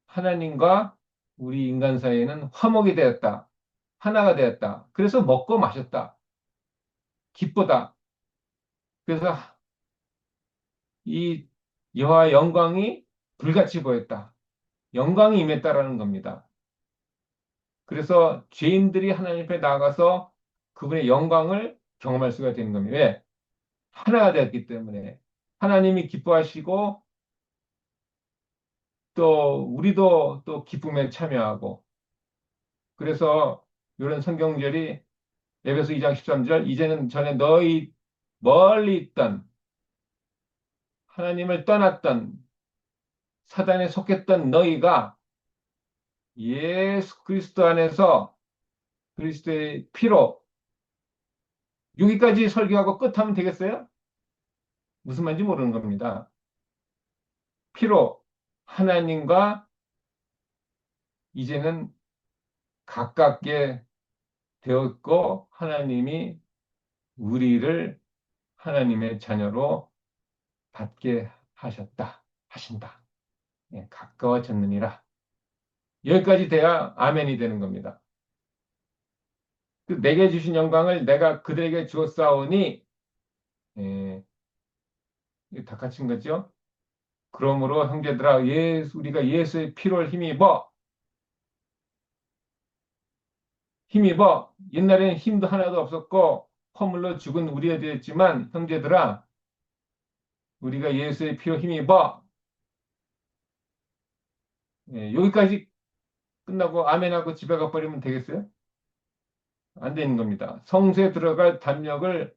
하나님과 우리 인간 사이에는 화목이 되었다. 하나가 되었다. 그래서 먹고 마셨다. 기쁘다. 그래서 이 여호와의 영광이 불같이 보였다. 영광이 임했다라는 겁니다. 그래서 죄인들이 하나님 앞에 나가서 그분의 영광을 경험할 수가 되는 겁니다. 왜? 하나가 되었기 때문에 하나님이 기뻐하시고 또 우리도 또 기쁨에 참여하고 그래서 이런 성경절이 에베소 2장 13절 이제는 전에 너희 멀리 있던 하나님을 떠났던 사단에 속했던 너희가 예수 그리스도 안에서 그리스도의 피로 여기까지 설교하고 끝하면 되겠어요? 무슨 말인지 모르는 겁니다. 피로 하나님과 이제는 가깝게 되었고 하나님이 우리를 하나님의 자녀로 받게 하신다. 가까워졌느니라. 여기까지 돼야 아멘이 되는 겁니다. 그 내게 주신 영광을 내가 그들에게 주었사오니 예, 이게 다 같은 거죠. 그러므로 형제들아 우리가 예수의 피로 힘입어 옛날에는 힘도 하나도 없었고 허물로 죽은 우리가 되었지만 형제들아 우리가 예수의 피로 힘입어 여기까지 끝나고 아멘하고 집에 가버리면 되겠어요? 안 되는 겁니다. 성소에 들어갈 담력을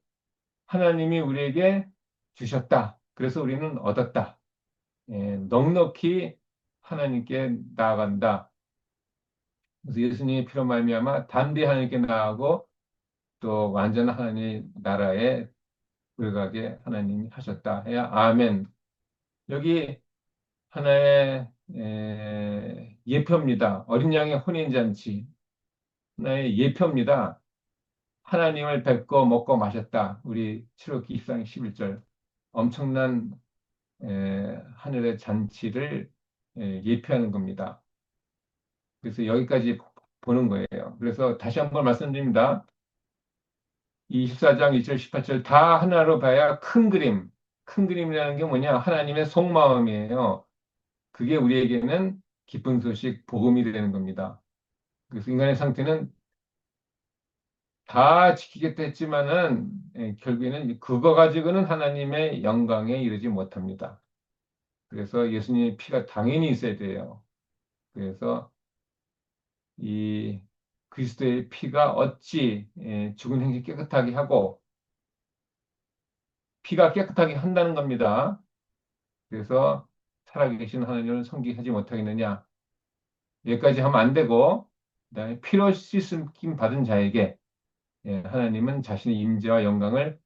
하나님이 우리에게 주셨다. 그래서 우리는 얻었다. 넉넉히 하나님께 나아간다. 그래서 예수님의 피로 말미암아 담대히 하나님께 나아가고 또 완전한 하나님 나라에 들어가게 하나님이 하셨다 해야 아멘. 여기 하나의 예표입니다. 어린 양의 혼인잔치 하나의 예표입니다. 하나님을 뵙고 먹고 마셨다. 우리 출애굽기 24장 11절 엄청난 하늘의 잔치를 예표하는 겁니다. 그래서 여기까지 보는 거예요. 그래서 다시 한번 말씀드립니다. 24장 1절 18절 다 하나로 봐야 큰 그림. 큰 그림이라는 게 뭐냐? 하나님의 속마음이에요. 그게 우리에게는 기쁜 소식, 복음이 되는 겁니다. 그래서 인간의 상태는 다 지키겠다 했지만은 결국에는 그거 가지고는 하나님의 영광에 이르지 못합니다. 그래서 예수님의 피가 당연히 있어야 돼요. 그래서 이 그리스도의 피가 어찌 죽은 행실 깨끗하게 하고 피가 깨끗하게 한다는 겁니다. 그래서 살아계신 하나님을 섬기하지 못하겠느냐? 여기까지 하면 안 되고 그다음에 피로 씻김 받은 자에게 하나님은 자신의 임재와 영광을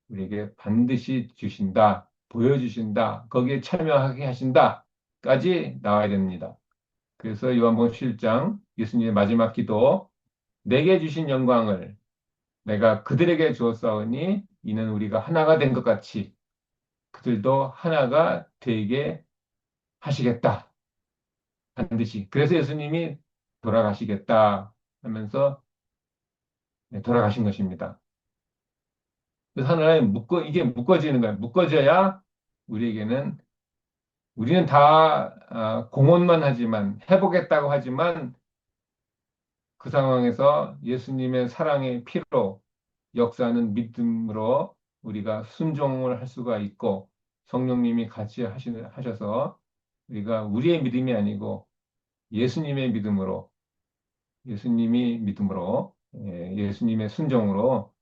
우리에게 반드시 주신다, 보여주신다, 거기에 참여하게 하신다까지 나와야 됩니다. 그래서 요한복음 7장 예수님의 마지막 기도 내게 주신 영광을 내가 그들에게 주었사오니 이는 우리가 하나가 된 것 같이 그들도 하나가 되게 하시겠다. 반드시. 그래서 예수님이 돌아가시겠다 하면서 돌아가신 것입니다. 그래서 하나에 이게 묶어지는 거예요. 묶어져야 우리에게는 우리는 다 공언만 하지만 해보겠다고 하지만 그 상황에서 예수님의 사랑의 피로 역사하는 믿음으로 우리가 순종을 할 수가 있고 성령님이 같이 하셔서 우리가 우리의 믿음이 아니고 예수님의 믿음으로 예수님이 믿음으로 예수님의 순종으로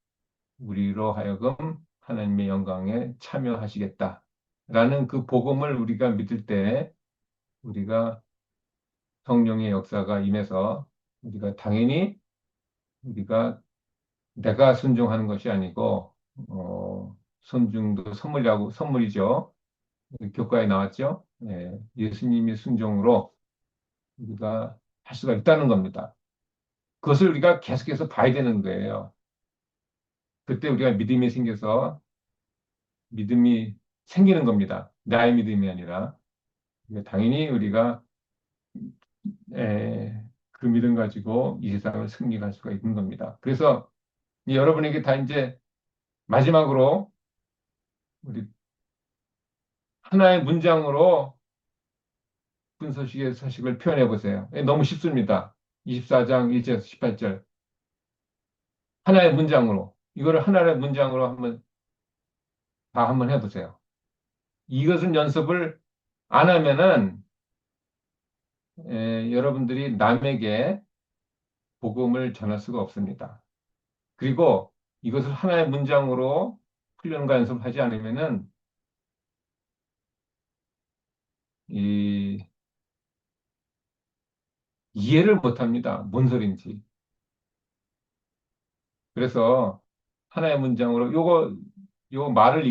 우리로 하여금 하나님의 영광에 참여하시겠다라는 그 복음을 우리가 믿을 때 우리가 성령의 역사가 임해서 우리가 당연히 우리가 내가 순종하는 것이 아니고 순종도 선물이죠. 교과에 나왔죠. 예수님이 순종으로 우리가 할 수가 있다는 겁니다. 그것을 우리가 계속해서 봐야 되는 거예요. 그때 우리가 믿음이 생겨서 믿음이 생기는 겁니다. 나의 믿음이 아니라. 당연히 우리가 그 믿음 가지고 이 세상을 승리할 수가 있는 겁니다. 그래서 여러분에게 다 이제 마지막으로 우리 하나의 문장으로 분소식의 서식을 표현해 보세요. 너무 쉽습니다. 24장 1절에서 18절. 하나의 문장으로. 이거를 하나의 문장으로 한번 해보세요. 이것은 연습을 안 하면은 여러분들이 남에게 복음을 전할 수가 없습니다. 그리고 이것을 하나의 문장으로 훈련과 연습하지 않으면은 이해를 못합니다. 뭔 소린지. 그래서 하나의 문장으로 요거 요 말을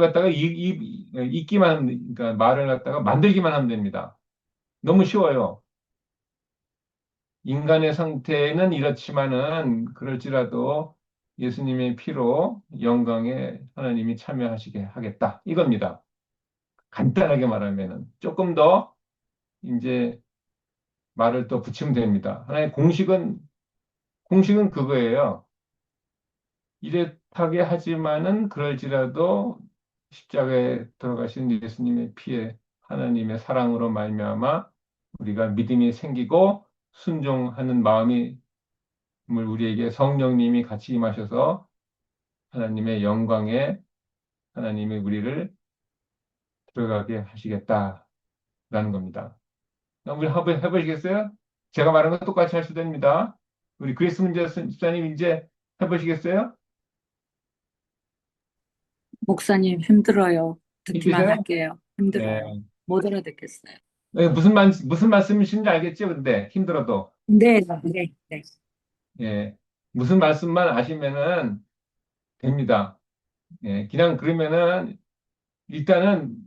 갖다가 읽기만 하면, 그러니까 말을 갖다가 만들기만 하면 됩니다. 너무 쉬워요. 인간의 상태는 이렇지만은 그럴지라도 예수님의 피로 영광에 하나님이 참여하시게 하겠다. 이겁니다. 간단하게 말하면은 조금 더 이제 말을 또 붙이면 됩니다. 하나의 공식은 그거예요. 이렇게 하지만은 그럴지라도 십자가에 돌아가신 예수님의 피에 하나님의 사랑으로 말미암아 우리가 믿음이 생기고 순종하는 마음이 우리에게 성령님이 같이 임하셔서 하나님의 영광에 하나님이 우리를 들어가게 하시겠다라는 겁니다. 우리 한번 해보시겠어요? 제가 말한 거 똑같이 하셔도 됩니다. 우리 그리스 문제 집사님 이제 해보시겠어요? 목사님 힘들어요. 듣기만 힘드세요? 할게요. 네. 힘들어요. 못 알아듣겠어요. 무슨 말씀이신지 알겠죠? 근데 힘들어도. 네, 네, 네. 예. 무슨 말씀만 아시면은 됩니다. 예. 그냥 그러면은 일단은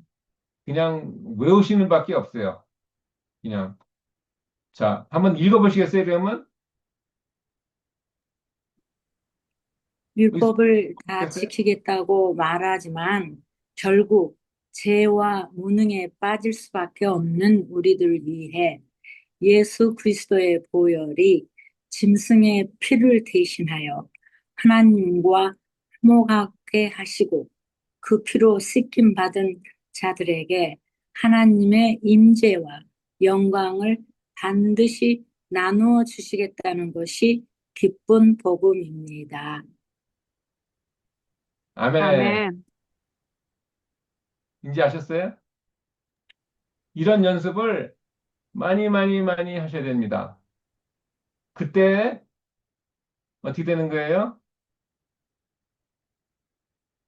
그냥 외우시는 밖에 없어요. 그냥. 자, 한번 읽어보시겠어요? 그러면? 율법을 다 읽으시겠어요? 지키겠다고 말하지만 결국 죄와 무능에 빠질 수밖에 없는 우리들 위해 예수 그리스도의 보혈이 짐승의 피를 대신하여 하나님과 화목하게 하시고 그 피로 씻김 받은 자들에게 하나님의 임재와 영광을 반드시 나누어 주시겠다는 것이 기쁜 복음입니다. 아멘. 아멘. 이제 아셨어요? 이런 연습을 많이 많이 많이 하셔야 됩니다. 그때 어떻게 되는 거예요?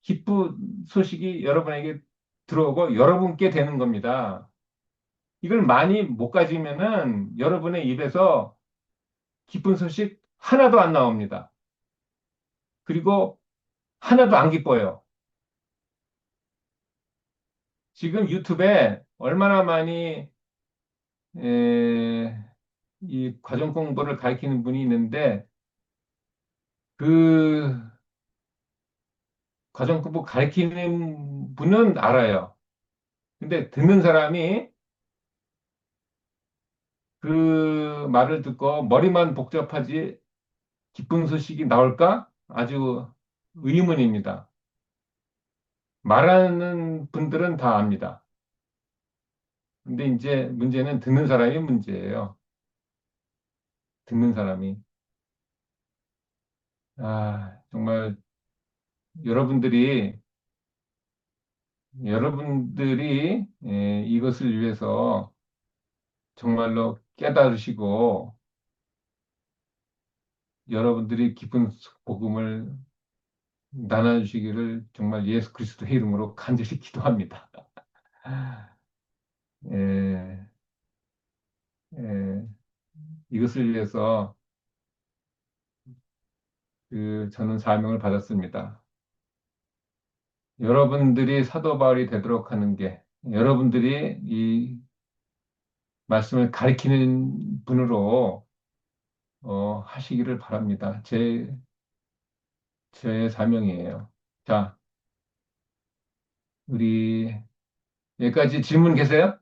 기쁜 소식이 여러분에게 들어오고 여러분께 되는 겁니다. 이걸 많이 못 가지면은 여러분의 입에서 기쁜 소식 하나도 안 나옵니다. 그리고 하나도 안 기뻐요. 지금 유튜브에 얼마나 많이 에, 이 과정 공부를 가르치는 분이 있는데 그 과정 공부 가르치는 분은 알아요. 근데 듣는 사람이 그 말을 듣고 머리만 복잡하지 기쁜 소식이 나올까? 아주 의문입니다. 말하는 분들은 다 압니다. 근데 이제 문제는 듣는 사람이 문제예요. 듣는 사람이. 정말 여러분들이, 이것을 위해서 정말로 깨달으시고 여러분들이 기쁜 복음을 나눠주시기를 정말 예수 그리스도의 이름으로 간절히 기도합니다. 예, 예, 이것을 위해서 저는 사명을 받았습니다. 여러분들이 사도 바울이 되도록 하는 게 여러분들이 이 말씀을 가리키는 분으로 하시기를 바랍니다. 제 사명이에요. 자, 우리 여기까지 질문 계세요?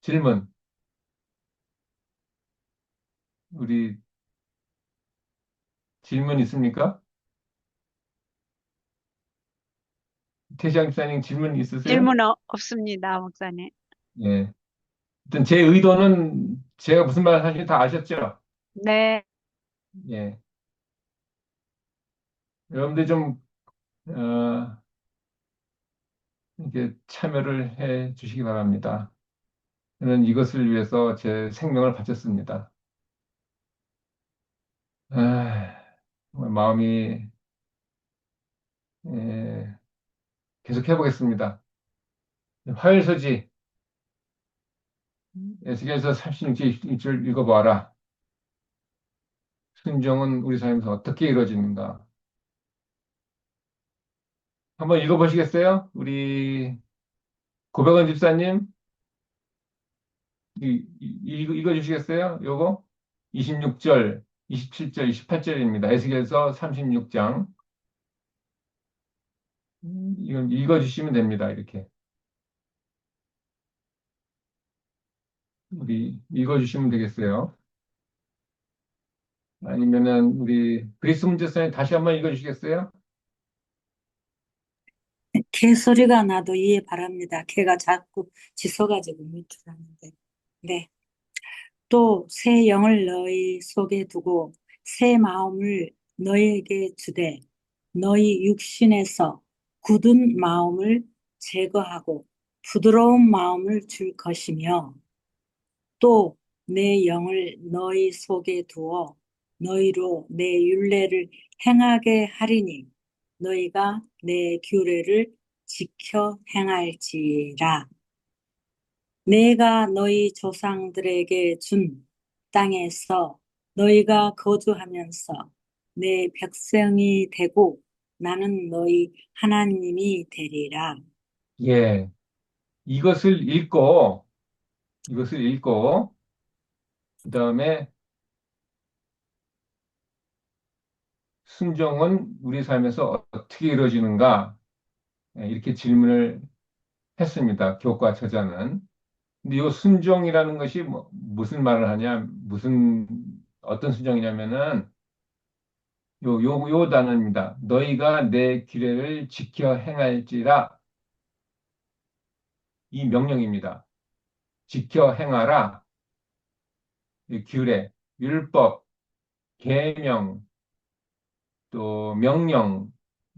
질문. 우리 질문 있습니까? 태시양 집사님 질문 있으세요? 질문 없습니다, 목사님. 예. 하여튼 제 의도는 제가 무슨 말 하는지 다 아셨죠? 네, 예. 여러분들 좀, 이렇게 참여를 해 주시기 바랍니다. 저는 이것을 위해서 제 생명을 바쳤습니다. 아, 정말 마음이, 예, 계속 해보겠습니다. 화요일서지, 에스겔서 36절 읽어봐라. 순종은 우리 삶에서 어떻게 이루어지는가? 한번 읽어보시겠어요? 우리 고백원 집사님, 읽어주시겠어요? 요거? 26절, 27절, 28절입니다. 에스겔서 36장. 이건 읽어주시면 됩니다. 이렇게. 우리 읽어주시면 되겠어요. 아니면은 우리 그리스 문제선에 다시 한번 읽어주시겠어요? 개 소리가 나도 이해 바랍니다. 개가 자꾸 짖어가지고 밑으로 하는데. 네. 또 새 영을 너희 속에 두고 새 마음을 너희에게 주되 너희 육신에서 굳은 마음을 제거하고 부드러운 마음을 줄 것이며 또 내 영을 너희 속에 두어 너희로 내 율례를 행하게 하리니 너희가 내 규례를 지켜 행할지라. 내가 너희 조상들에게 준 땅에서 너희가 거주하면서 내 백성이 되고 나는 너희 하나님이 되리라. 예, 이것을 읽고, 이것을 읽고, 그 다음에 순종은 우리 삶에서 어떻게 이루어지는가? 예, 이렇게 질문을 했습니다. 교과 저자는. 근데 이 순종이라는 것이 무슨 말을 하냐? 어떤 순종이냐면은, 요 단어입니다. 너희가 내 규례를 지켜 행할지라. 이 명령입니다. 지켜 행하라. 이 규례, 율법, 계명, 또 명령,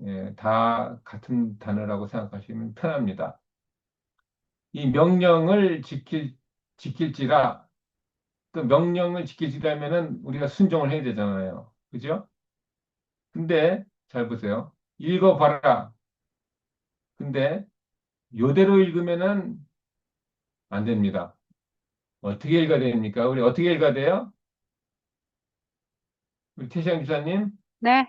예, 다 같은 단어라고 생각하시면 편합니다. 이 명령을 지킬지라, 그 명령을 지킬지라면은 우리가 순종을 해야 되잖아요. 그죠? 근데, 잘 보세요. 읽어봐라. 근데, 요대로 읽으면은 안 됩니다. 어떻게 읽어야 됩니까? 우리 어떻게 읽어야 돼요? 우리 태시양 기사님, 네.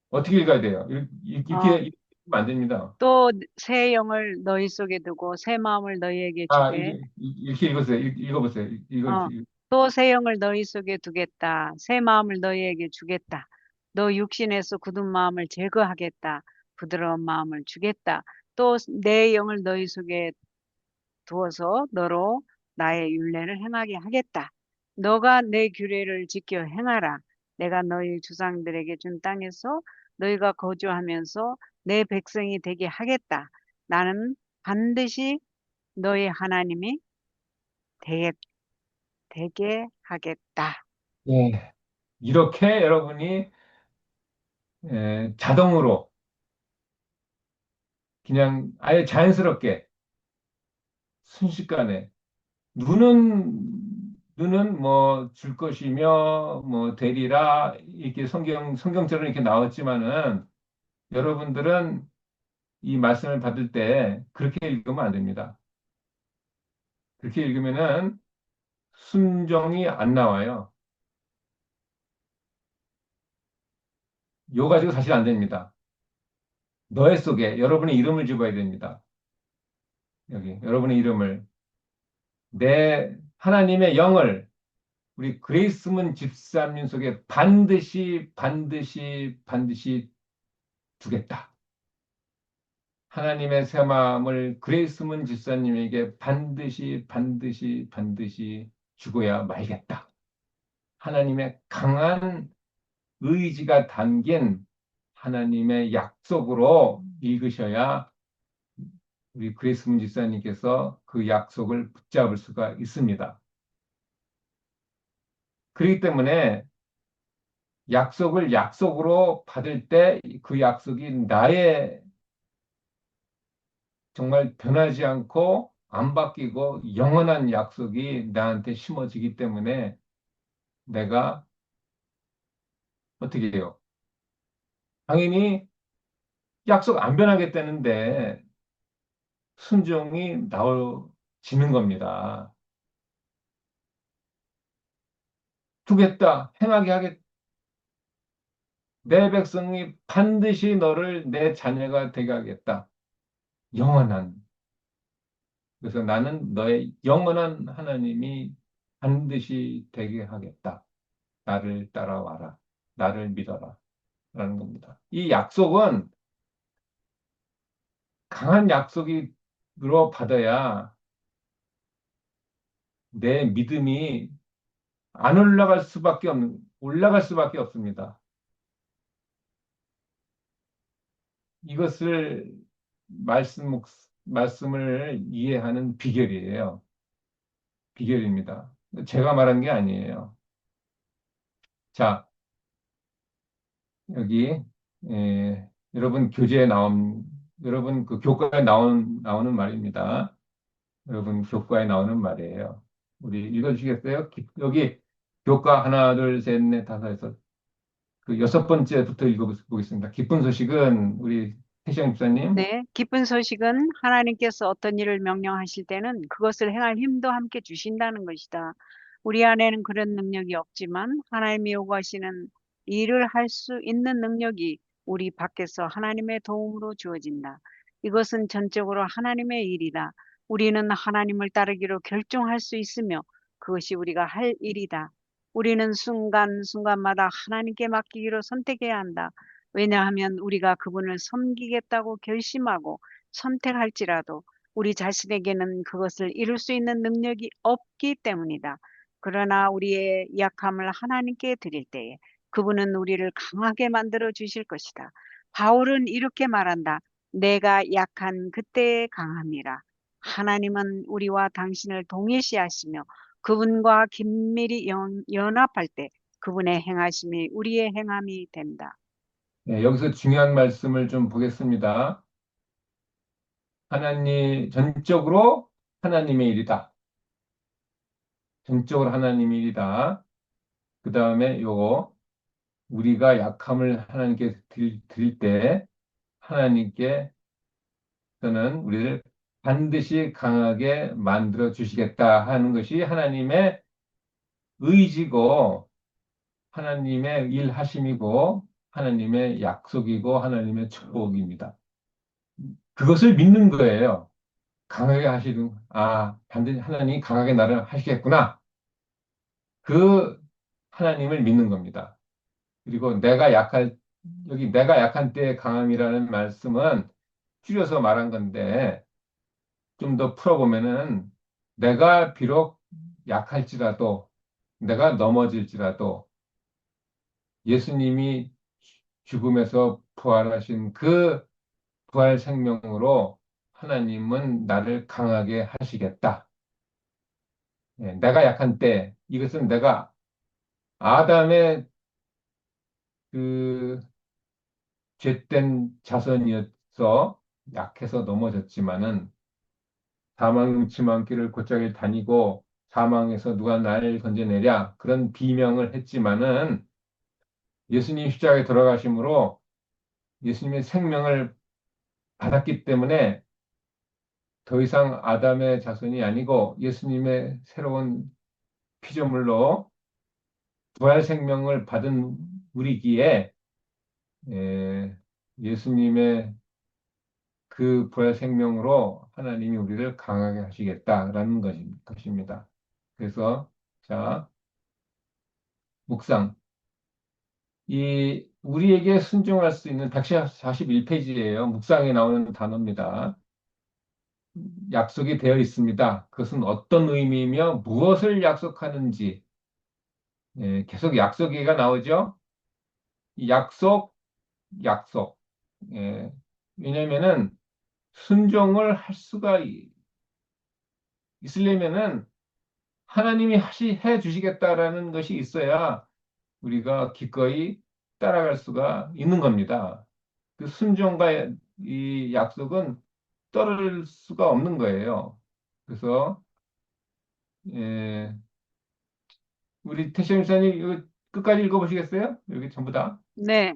어떻게 읽어야 돼요? 이렇게 어, 읽으면 안 됩니다. 또 새 영을 너희 속에 두고 새 마음을 너희에게 아, 주게. 이렇게 읽으세요. 읽어보세요. 어, 또 새 영을 너희 속에 두겠다. 새 마음을 너희에게 주겠다. 너 육신에서 굳은 마음을 제거하겠다. 부드러운 마음을 주겠다. 또 내 영을 너희 속에 두어서 너로 나의 율례를 행하게 하겠다. 너가 내 규례를 지켜 행하라. 내가 너희 조상들에게 준 땅에서 너희가 거주하면서 내 백성이 되게 하겠다. 나는 반드시 너희 하나님이 되게, 되게 하겠다. 예. 이렇게 여러분이 자동으로 그냥 아예 자연스럽게 순식간에 눈은 뭐 줄 것이며 뭐 되리라 이렇게 성경처럼 이렇게 나왔지만은 여러분들은 이 말씀을 받을 때 그렇게 읽으면 안 됩니다. 그렇게 읽으면은 순종이 안 나와요. 요 가지고 사실 안 됩니다. 너의 속에 여러분의 이름을 집어야 됩니다. 여기 여러분의 이름을 내 하나님의 영을 우리 그레이스문 집사님 속에 반드시 두겠다. 하나님의 새 마음을 그레이스문 집사님에게 반드시 주고야 말겠다. 하나님의 강한 의지가 담긴 하나님의 약속으로 읽으셔야 우리 그레이스문 집사님께서 그 약속을 붙잡을 수가 있습니다. 그렇기 때문에 약속을 약속으로 받을 때 그 약속이 나의 정말 변하지 않고 안 바뀌고 영원한 약속이 나한테 심어지기 때문에 내가 어떻게 해요? 당연히 약속 안 변하겠다는데 순종이 나오지는 겁니다. 두겠다, 행하게 하겠다. 내 백성이 반드시 너를 내 자녀가 되게 하겠다. 영원한. 그래서 나는 너의 영원한 하나님이 반드시 되게 하겠다. 나를 따라와라. 나를 믿어라. 라는 겁니다. 이 약속은 강한 약속으로 받아야 내 믿음이 안 올라갈 수밖에 없습니다. 이것을 말씀을 이해하는 비결이에요. 비결입니다. 제가 말한 게 아니에요. 자, 여기, 여러분 여러분 그 교과에 나오는 말입니다. 여러분 교과에 나오는 말이에요. 우리 읽어주시겠어요? 여기 교과 하나, 둘, 셋, 넷, 다섯에서 그 여섯 번째부터 읽어보겠습니다. 기쁜 소식은 우리 태시영 집사님. 네, 기쁜 소식은 하나님께서 어떤 일을 명령하실 때는 그것을 행할 힘도 함께 주신다는 것이다. 우리 안에는 그런 능력이 없지만 하나님이 요구하시는 일을 할 수 있는 능력이 우리 밖에서 하나님의 도움으로 주어진다. 이것은 전적으로 하나님의 일이다. 우리는 하나님을 따르기로 결정할 수 있으며 그것이 우리가 할 일이다. 우리는 순간순간마다 하나님께 맡기기로 선택해야 한다. 왜냐하면 우리가 그분을 섬기겠다고 결심하고 선택할지라도 우리 자신에게는 그것을 이룰 수 있는 능력이 없기 때문이다. 그러나 우리의 약함을 하나님께 드릴 때에 그분은 우리를 강하게 만들어 주실 것이다. 바울은 이렇게 말한다. 내가 약한 그때의 강함이라. 하나님은 우리와 당신을 동일시하시며 그분과 긴밀히 연합할 때 그분의 행하심이 우리의 행함이 된다. 네, 여기서 중요한 말씀을 좀 보겠습니다. 전적으로 하나님의 일이다. 전적으로 하나님의 일이다. 그 다음에 요거, 우리가 약함을 하나님께 드릴 때, 하나님께서는 우리를 반드시 강하게 만들어 주시겠다 하는 것이 하나님의 의지고, 하나님의 일하심이고, 하나님의 약속이고, 하나님의 축복입니다. 그것을 믿는 거예요. 강하게 반드시 하나님이 강하게 나를 하시겠구나. 그 하나님을 믿는 겁니다. 그리고 여기 내가 약한 때의 강함이라는 말씀은 줄여서 말한 건데, 좀 더 풀어보면은, 내가 비록 약할지라도, 내가 넘어질지라도, 예수님이 죽음에서 부활하신 그 부활 생명으로 하나님은 나를 강하게 하시겠다. 예, 내가 약한 때, 이것은 내가 아담의 그 죄된 자손이어서 약해서 넘어졌지만은 사망 음침한 길을 곧장히 다니고 사망에서 누가 나를 건져내랴 그런 비명을 했지만은 예수님 십자가에 돌아가심으로 예수님의 생명을 받았기 때문에 더 이상 아담의 자손이 아니고 예수님의 새로운 피조물로 부활 생명을 받은 우리기에 예수님의 그 부활 생명으로 하나님이 우리를 강하게 하시겠다라는 것입니다. 그래서 자, 묵상. 우리에게 순종할 수 있는 141페이지예요. 묵상에 나오는 단어입니다. 약속이 되어 있습니다. 그것은 어떤 의미이며 무엇을 약속하는지 계속 약속이가 나오죠. 이 약속. 예, 왜냐면은 순종을 할 수가 있으려면은 하나님이 해 주시겠다라는 것이 있어야 우리가 기꺼이 따라갈 수가 있는 겁니다. 그 순종과 이 약속은 떨어질 수가 없는 거예요. 그래서 예, 우리 태시 목사님 이거 끝까지 읽어보시겠어요? 여기 전부 다. 네.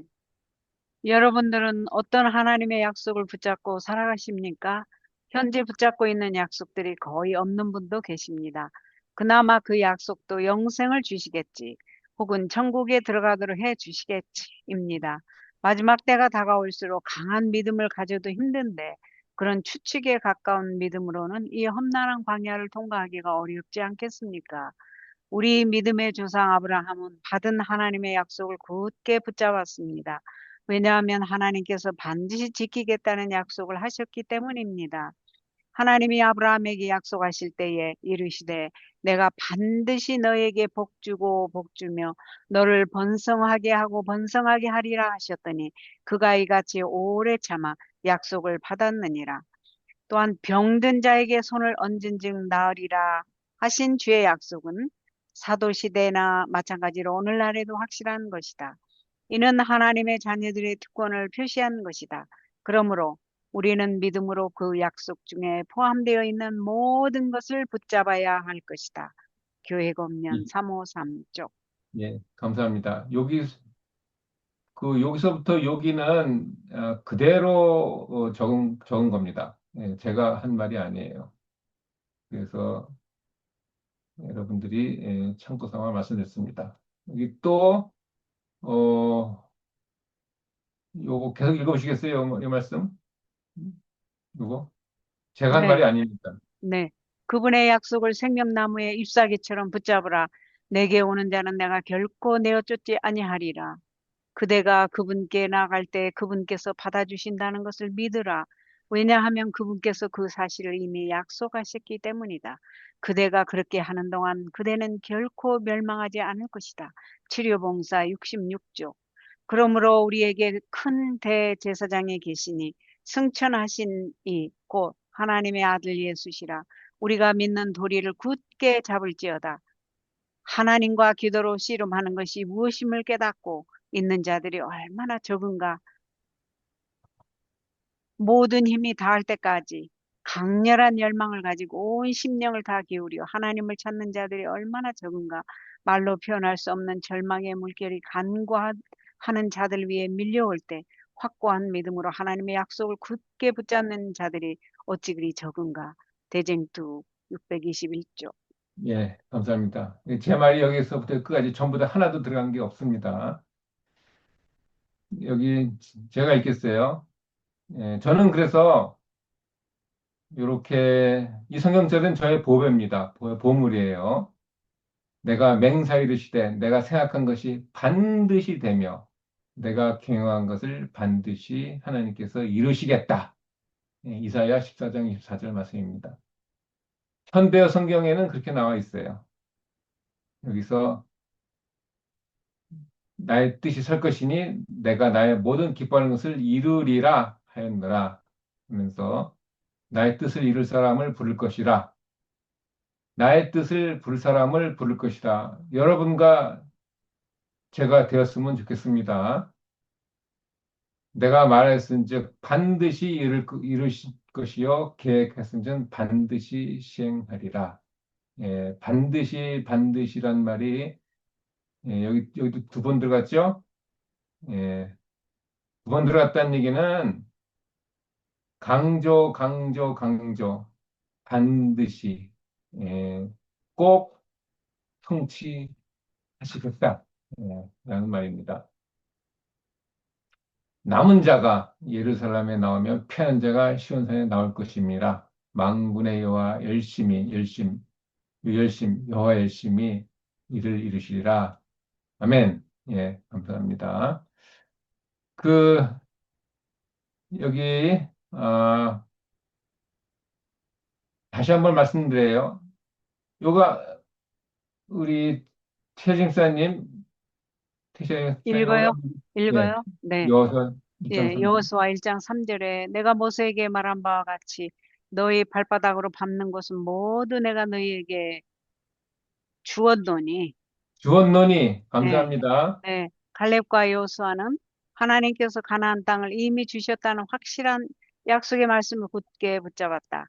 여러분들은 어떤 하나님의 약속을 붙잡고 살아가십니까? 현재 붙잡고 있는 약속들이 거의 없는 분도 계십니다. 그나마 그 약속도 영생을 주시겠지, 혹은 천국에 들어가도록 해 주시겠지입니다. 마지막 때가 다가올수록 강한 믿음을 가져도 힘든데, 그런 추측에 가까운 믿음으로는 이 험난한 광야를 통과하기가 어렵지 않겠습니까? 우리 믿음의 조상 아브라함은 받은 하나님의 약속을 굳게 붙잡았습니다. 왜냐하면 하나님께서 반드시 지키겠다는 약속을 하셨기 때문입니다. 하나님이 아브라함에게 약속하실 때에 이르시되 내가 반드시 너에게 복주고 복주며 너를 번성하게 하고 번성하게 하리라 하셨더니 그가 이같이 오래 참아 약속을 받았느니라. 또한 병든 자에게 손을 얹은즉 나으리라 하신 주의 약속은 사도 시대나 마찬가지로 오늘날에도 확실한 것이다. 이는 하나님의 자녀들의 특권을 표시한 것이다. 그러므로 우리는 믿음으로 그 약속 중에 포함되어 있는 모든 것을 붙잡아야 할 것이다. 교회검련 예, 353쪽. 예, 감사합니다. 여기서부터 여기는 그대로 적은 겁니다. 예, 제가 한 말이 아니에요. 그래서 여러분들이 참고 삼아 말씀드렸습니다. 여기 또, 어, 요거 계속 읽어보시겠어요? 이 말씀? 요거? 제가 한 네, 말이 아닙니다. 네. 그분의 약속을 생명나무의 잎사귀처럼 붙잡으라. 내게 오는 자는 내가 결코 내어 쫓지 아니하리라. 그대가 그분께 나갈 때 그분께서 받아주신다는 것을 믿으라. 왜냐하면 그분께서 그 사실을 이미 약속하셨기 때문이다. 그대가 그렇게 하는 동안 그대는 결코 멸망하지 않을 것이다. 치료봉사 66조. 그러므로 우리에게 큰 대제사장이 계시니 승천하신 이 곧 하나님의 아들 예수시라. 우리가 믿는 도리를 굳게 잡을지어다. 하나님과 기도로 씨름하는 것이 무엇임을 깨닫고 있는 자들이 얼마나 적은가. 모든 힘이 다할 때까지 강렬한 열망을 가지고 온 심령을 다 기울여 하나님을 찾는 자들이 얼마나 적은가. 말로 표현할 수 없는 절망의 물결이 간과하는 자들 위에 밀려올 때 확고한 믿음으로 하나님의 약속을 굳게 붙잡는 자들이 어찌 그리 적은가. 대쟁투 621조. 예, 감사합니다. 제 말이 여기서부터 끝까지 전부 다 하나도 들어간 게 없습니다. 여기 제가 읽겠어요. 예, 저는 그래서 이렇게 이 성경책은 저의 보배입니다. 보물이에요. 내가 맹세하여 이르시되 내가 생각한 것이 반드시 되며 내가 경영한 것을 반드시 하나님께서 이루시겠다. 예, 이사야 14장 24절 말씀입니다. 현대어 성경에는 그렇게 나와 있어요. 여기서 나의 뜻이 설 것이니 내가 나의 모든 기뻐하는 것을 이루리라 하였노라 하면서 나의 뜻을 이룰 사람을 부를 것이라. 나의 뜻을 부를 사람을 부를 것이라. 여러분과 제가 되었으면 좋겠습니다. 내가 말했은즉 반드시 이루실 것이요 계획했은즉 반드시 시행하리라. 예, 반드시란 말이 여기도 두 번 들어갔죠? 예, 두 번 들어갔다는 얘기는 강조 반드시 예, 꼭 성취하시겠다. 라는 말입니다. 남은 자가 예루살렘에 나오면 패한 자가 시온산에 나올 것입니다. 만군의 여호와 여호와 열심히 이를 이루시리라. 아멘. 예, 감사합니다. 그 여기 다시 한번 말씀드려요. 요가 우리 최진사님, 최진사님 오늘 읽어요? 예, 읽어요? 네. 여호수아 2장 예, 3절. 여호수아 1장 3절에 내가 모세에게 말한 바와 같이 너희 발바닥으로 밟는 것은 모두 내가 너희에게 주었노니. 주원노니 예, 감사합니다. 네. 갈렙과 여호수아는 하나님께서 가나안 땅을 이미 주셨다는 확실한 약속의 말씀을 굳게 붙잡았다.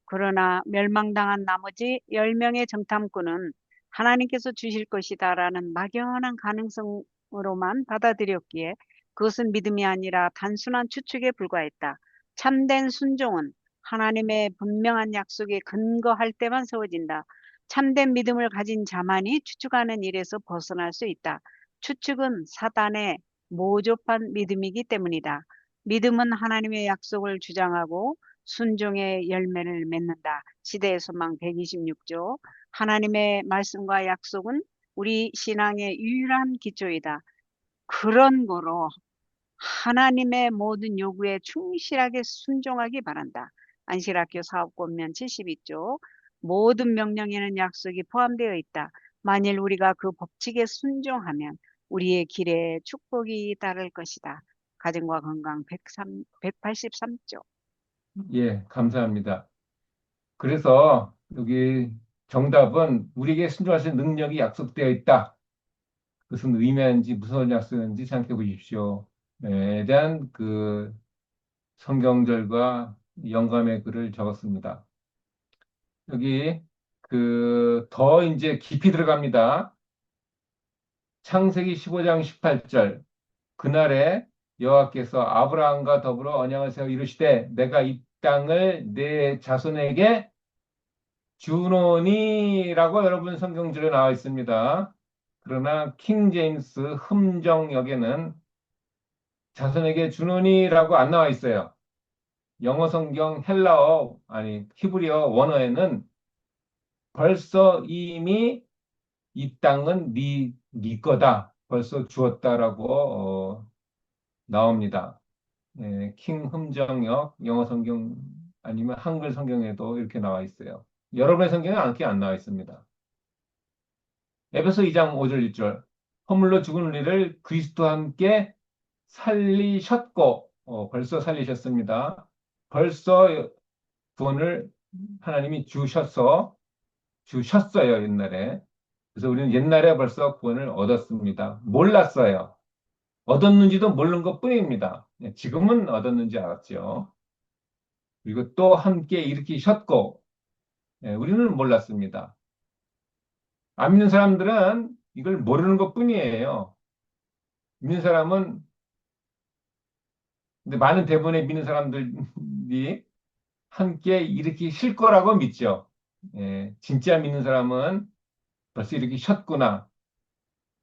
그러나 멸망당한 나머지 10명의 정탐꾼은 하나님께서 주실 것이다라는 막연한 가능성으로만 받아들였기에 그것은 믿음이 아니라 단순한 추측에 불과했다. 참된 순종은 하나님의 분명한 약속에 근거할 때만 세워진다. 참된 믿음을 가진 자만이 추측하는 일에서 벗어날 수 있다. 추측은 사단의 모조판 믿음이기 때문이다. 믿음은 하나님의 약속을 주장하고 순종의 열매를 맺는다. 시대의 소망 126조. 하나님의 말씀과 약속은 우리 신앙의 유일한 기초이다. 그런 거로 하나님의 모든 요구에 충실하게 순종하기 바란다. 안식학교 사업권면 72조. 모든 명령에는 약속이 포함되어 있다. 만일 우리가 그 법칙에 순종하면 우리의 길에 축복이 따를 것이다. 가정과 건강 183조. 예, 감사합니다. 그래서 여기 정답은 우리에게 순종할 수 있는 능력이 약속되어 있다. 그것은 의미하는지 무슨 약속인지 생각해 보십시오. 에 대한 그 성경절과 영감의 글을 적었습니다. 여기 더 이제 깊이 들어갑니다. 창세기 15장 18절. 그날에 여호와께서 아브라함과 더불어 언약을 세워 이르시되 내가 이 땅을 내 자손에게 주노니라고 여러분 성경줄에 나와 있습니다. 그러나 킹 제임스 흠정역에는 자손에게 주노니라고 안 나와 있어요. 영어 성경 헬라어 아니 히브리어 원어에는 벌써 이미 이 땅은 네 거다. 벌써 주었다라고 나옵니다. 예, 킹 흠정역 영어 성경 아니면 한글 성경에도 이렇게 나와 있어요. 여러분의 성경에 이렇게 안 나와 있습니다. 에베소 2장 5절 6절 허물로 죽은 우리를 그리스도와 함께 살리셨고 벌써 살리셨습니다. 벌써 구원을 하나님이 주셨어요 옛날에. 그래서 우리는 옛날에 벌써 구원을 얻었습니다. 몰랐어요. 얻었는지도 모르는 것뿐입니다. 예, 지금은 얻었는지 알았죠. 그리고 또 함께 일으키셨고 우리는 몰랐습니다. 안 믿는 사람들은 이걸 모르는 것뿐이에요. 믿는 사람은 근데 많은 대부분의 믿는 사람들이 함께 일으키실 거라고 믿죠. 예, 진짜 믿는 사람은 벌써 일으키셨구나.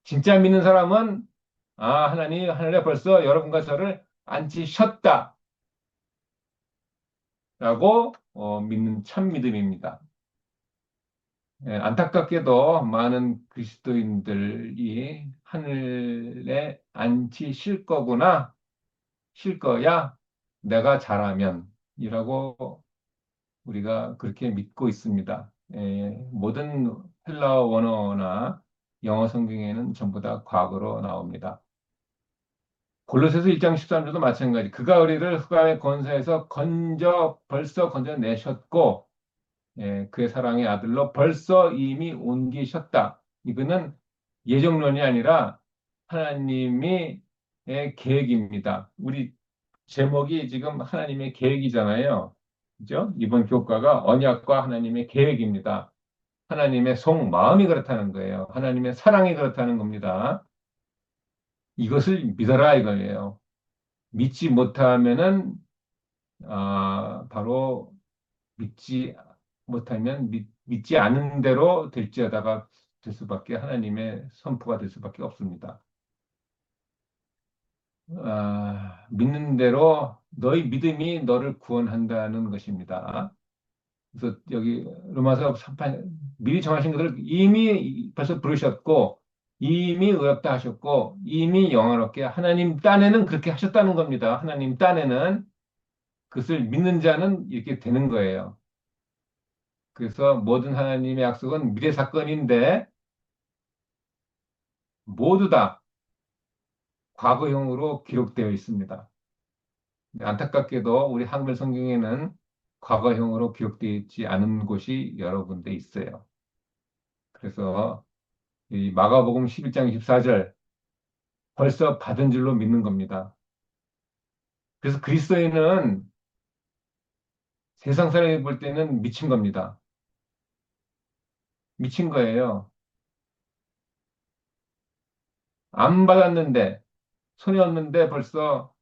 진짜 믿는 사람은 하나님 하늘에 벌써 여러분과 저를 앉히셨다라고 믿는 참 믿음입니다. 예, 안타깝게도 많은 그리스도인들이 하늘에 앉히실 거구나, 실 거야, 내가 잘하면 이라고 우리가 그렇게 믿고 있습니다. 예, 모든 헬라어 원어나 영어 성경에는 전부 다 과거로 나옵니다. 골로새서 1장 13절도 마찬가지. 그가 우리를 흑암의 권세에서 벌써 건져내셨고, 그의 사랑의 아들로 벌써 이미 옮기셨다. 이거는 예정론이 아니라 하나님의 계획입니다. 우리 제목이 지금 하나님의 계획이잖아요. 그죠? 이번 교과가 언약과 하나님의 계획입니다. 하나님의 속마음이 그렇다는 거예요. 하나님의 사랑이 그렇다는 겁니다. 이것을 믿어라 이거예요. 믿지 못하면은 바로 믿지 못하면 믿지 않은 대로 될지어다가 될 수밖에 하나님의 선포가 될 수밖에 없습니다. 믿는 대로 너희 믿음이 너를 구원한다는 것입니다. 그래서 여기 로마서 3판 미리 정하신 것을 이미 벌써 부르셨고 이미 의롭다 하셨고 이미 영화롭게 하나님 딴에는 그렇게 하셨다는 겁니다. 하나님 딴에는 그것을 믿는 자는 이렇게 되는 거예요. 그래서 모든 하나님의 약속은 미래 사건인데 모두 다 과거형으로 기록되어 있습니다. 안타깝게도 우리 한글 성경에는 과거형으로 기록되어 있지 않은 곳이 여러 군데 있어요. 그래서 이 마가복음 11장 24절 벌써 받은 줄로 믿는 겁니다. 그래서 그리스도인은 세상 사람이 볼 때는 미친 겁니다. 미친 거예요. 안 받았는데 손이 없는데 벌써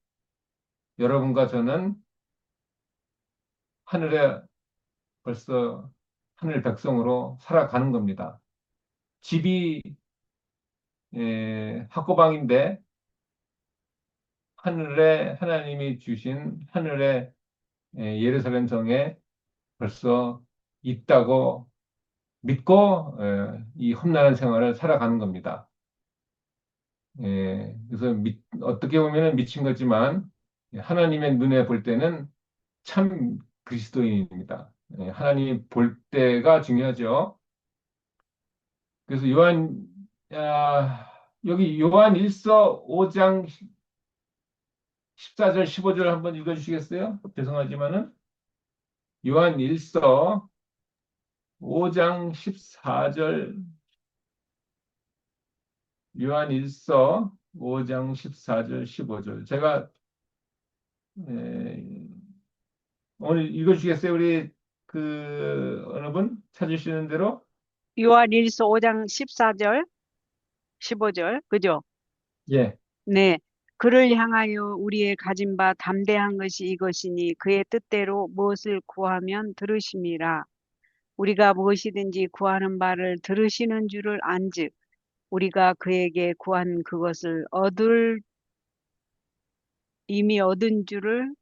여러분과 저는 하늘에 벌써 하늘 백성으로 살아가는 겁니다. 집이 학고방인데 하늘에 하나님이 주신 하늘의 예루살렘 성에 벌써 있다고 믿고 이 험난한 생활을 살아가는 겁니다. 그래서 어떻게 보면 미친 거지만 하나님의 눈에 볼 때는 참 그리스도인입니다. 하나님 볼 때가 중요하죠. 그래서 아, 여기 요한 1서 5장 14절 15절 한번 읽어주시겠어요? 죄송하지만은 요한 1서 5장 14절 요한 1서 5장 14절 15절 제가 에, 오늘 읽어주시겠어요? 우리 어느 분? 찾으시는 대로 요한일서 5장 14절, 15절, 그죠? 예, 네. 그를 향하여 우리의 가진 바 담대한 것이 이것이니 그의 뜻대로 무엇을 구하면 들으심이라. 우리가 무엇이든지 구하는 바를 들으시는 줄을 안즉 우리가 그에게 구한 그것을 이미 얻은 줄을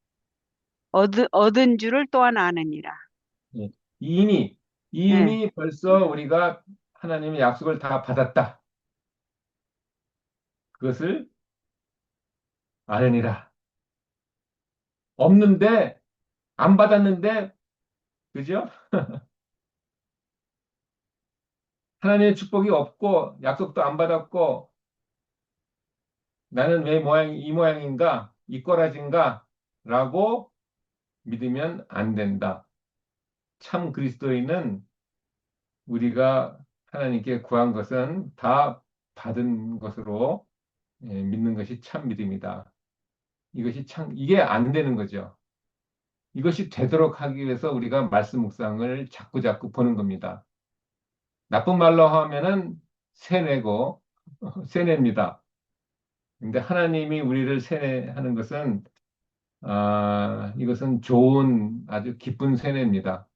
또한 아느니라. 예. 이미 예. 이미 벌써 우리가 하나님의 약속을 다 받았다. 그것을 아느니라. 없는데 안 받았는데 그죠? 하나님의 축복이 없고 약속도 안 받았고 나는 왜 이 모양인가? 이 꼬라진가? 라고 믿으면 안 된다. 참 그리스도인은 우리가 하나님께 구한 것은 다 받은 것으로 믿는 것이 참 믿음이다. 이게 안 되는 거죠. 이것이 되도록 하기 위해서 우리가 말씀 묵상을 자꾸 보는 겁니다. 나쁜 말로 하면은 세뇌고, 세뇌입니다. 근데 하나님이 우리를 세뇌하는 것은, 이것은 좋은 아주 기쁜 세뇌입니다.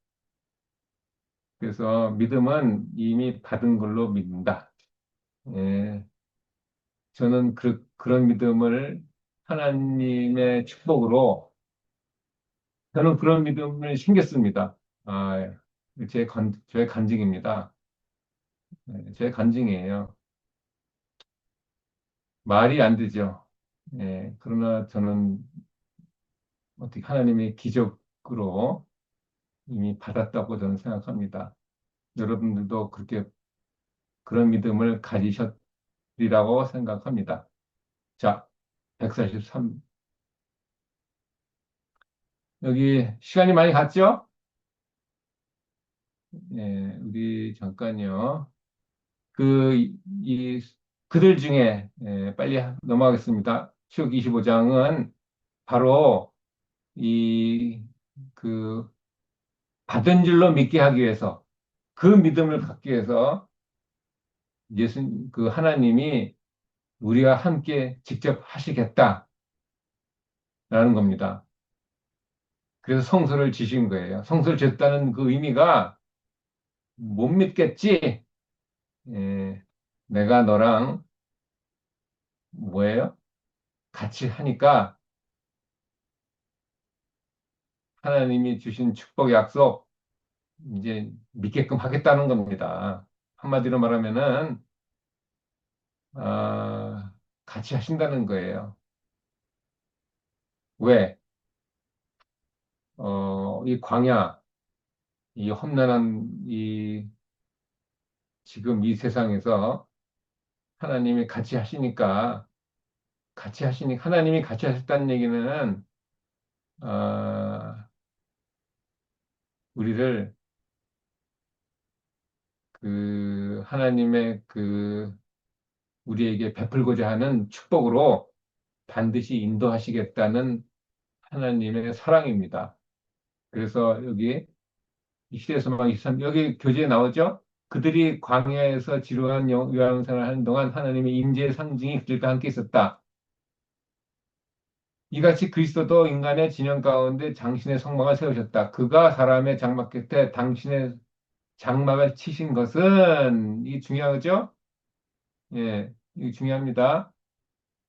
그래서 믿음은 이미 받은 걸로 믿는다. 예, 저는 그런 믿음을 하나님의 축복으로 저는 그런 믿음을 신겼습니다. 아, 저의 간증입니다. 제 간증이에요. 말이 안 되죠. 그러나 저는 어떻게 하나님의 기적으로 이미 받았다고 저는 생각합니다. 여러분들도 그런 믿음을 가지셨리라고 생각합니다. 자, 143. 여기 시간이 많이 갔죠? 우리 잠깐요. 그, 이, 그들 중에, 빨리 넘어가겠습니다. 출애굽 25장은 바로 이, 그, 받은 줄로 믿게 하기 위해서, 그 믿음을 갖기 위해서 하나님이 우리와 함께 직접 하시겠다라는 겁니다. 그래서 성소를 지신 거예요. 성소를 지었다는 그 의미가 못 믿겠지? 예, 내가 너랑 뭐예요? 같이 하니까 하나님이 주신 축복 약속 이제 믿게끔 하겠다는 겁니다. 한마디로 말하면은 아, 같이 하신다는 거예요. 왜? 이 광야, 이 험난한 지금 이 세상에서 하나님이 하나님이 같이 하셨다는 얘기는 아, 우리를 하나님의 우리에게 베풀고자 하는 축복으로 반드시 인도하시겠다는 하나님의 사랑입니다. 그래서 여기 이 시대 소망 23 여기 교재에 나오죠? 그들이 광야에서 지루한 요한생활을 하는 동안 하나님의 임재의 상징이 그들과 함께 있었다. 이같이 그리스도도 인간의 진영 가운데 당신의 성막을 세우셨다. 그가 사람의 장막 끝에 당신의 장막을 치신 것은 이 중요하죠? 예, 이 중요합니다.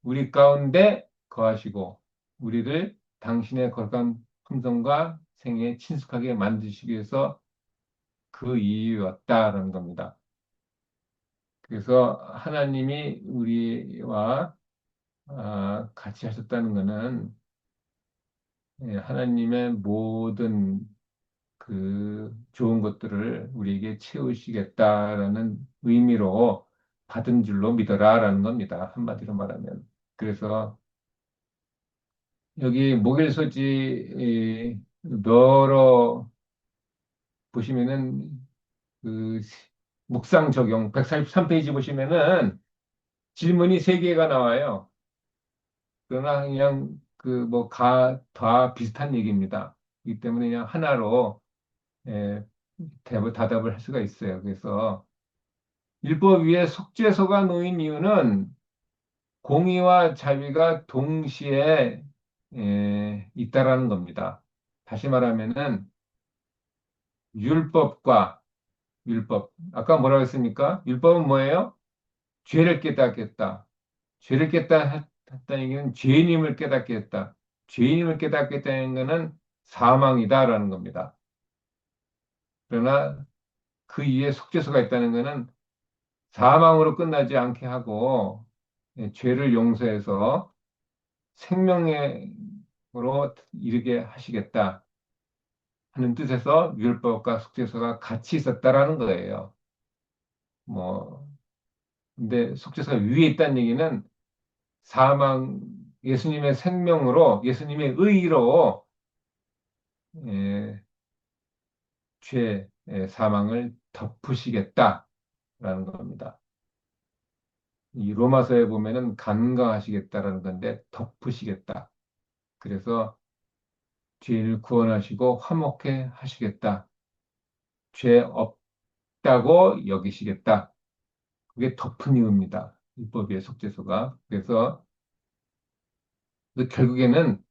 우리 가운데 거하시고 우리를 당신의 거룩한 품성과 생애에 친숙하게 만드시기 위해서 그 이유였다라는 겁니다. 그래서 하나님이 우리와 같이 하셨다는 것은 하나님의 모든 좋은 것들을 우리에게 채우시겠다라는 의미로 받은 줄로 믿어라라는 겁니다. 한마디로 말하면. 그래서 여기 목일서지 너러 보시면은 그 묵상 적용 143페이지 보시면은 질문이 세 개가 나와요. 그러나 그냥 다 비슷한 얘기입니다. 이 때문에 그냥 하나로 예, 다답을 할 수가 있어요. 그래서 율법 위에 속죄소가 놓인 이유는 공의와 자비가 동시에 있다라는 겁니다. 다시 말하면은 율법과 아까 뭐라고 했습니까? 율법은 뭐예요? 죄를 깨닫겠다. 죄를 깨닫다는 얘기는 죄인임을 깨닫겠다. 죄인임을 깨닫겠다는 것은 사망이다라는 겁니다. 그러나 그 이에 속죄소가 있다는 것은 사망으로 끝나지 않게 하고 죄를 용서해서 생명으로 이르게 하시겠다 하는 뜻에서 율법과 속죄소가 같이 있었다라는 거예요. 뭐 근데 속죄소가 위에 있다는 얘기는 사망 예수님의 생명으로 예수님의 의로 예, 사망을 덮으시겠다라는 겁니다. 이 로마서에 보면은 간과하시겠다라는 건데 덮으시겠다. 그래서 죄인을 구원하시고 화목해 하시겠다. 죄 없다고 여기시겠다. 그게 덮은 이유입니다. 율법의 속죄소가. 그래서 그 결국에는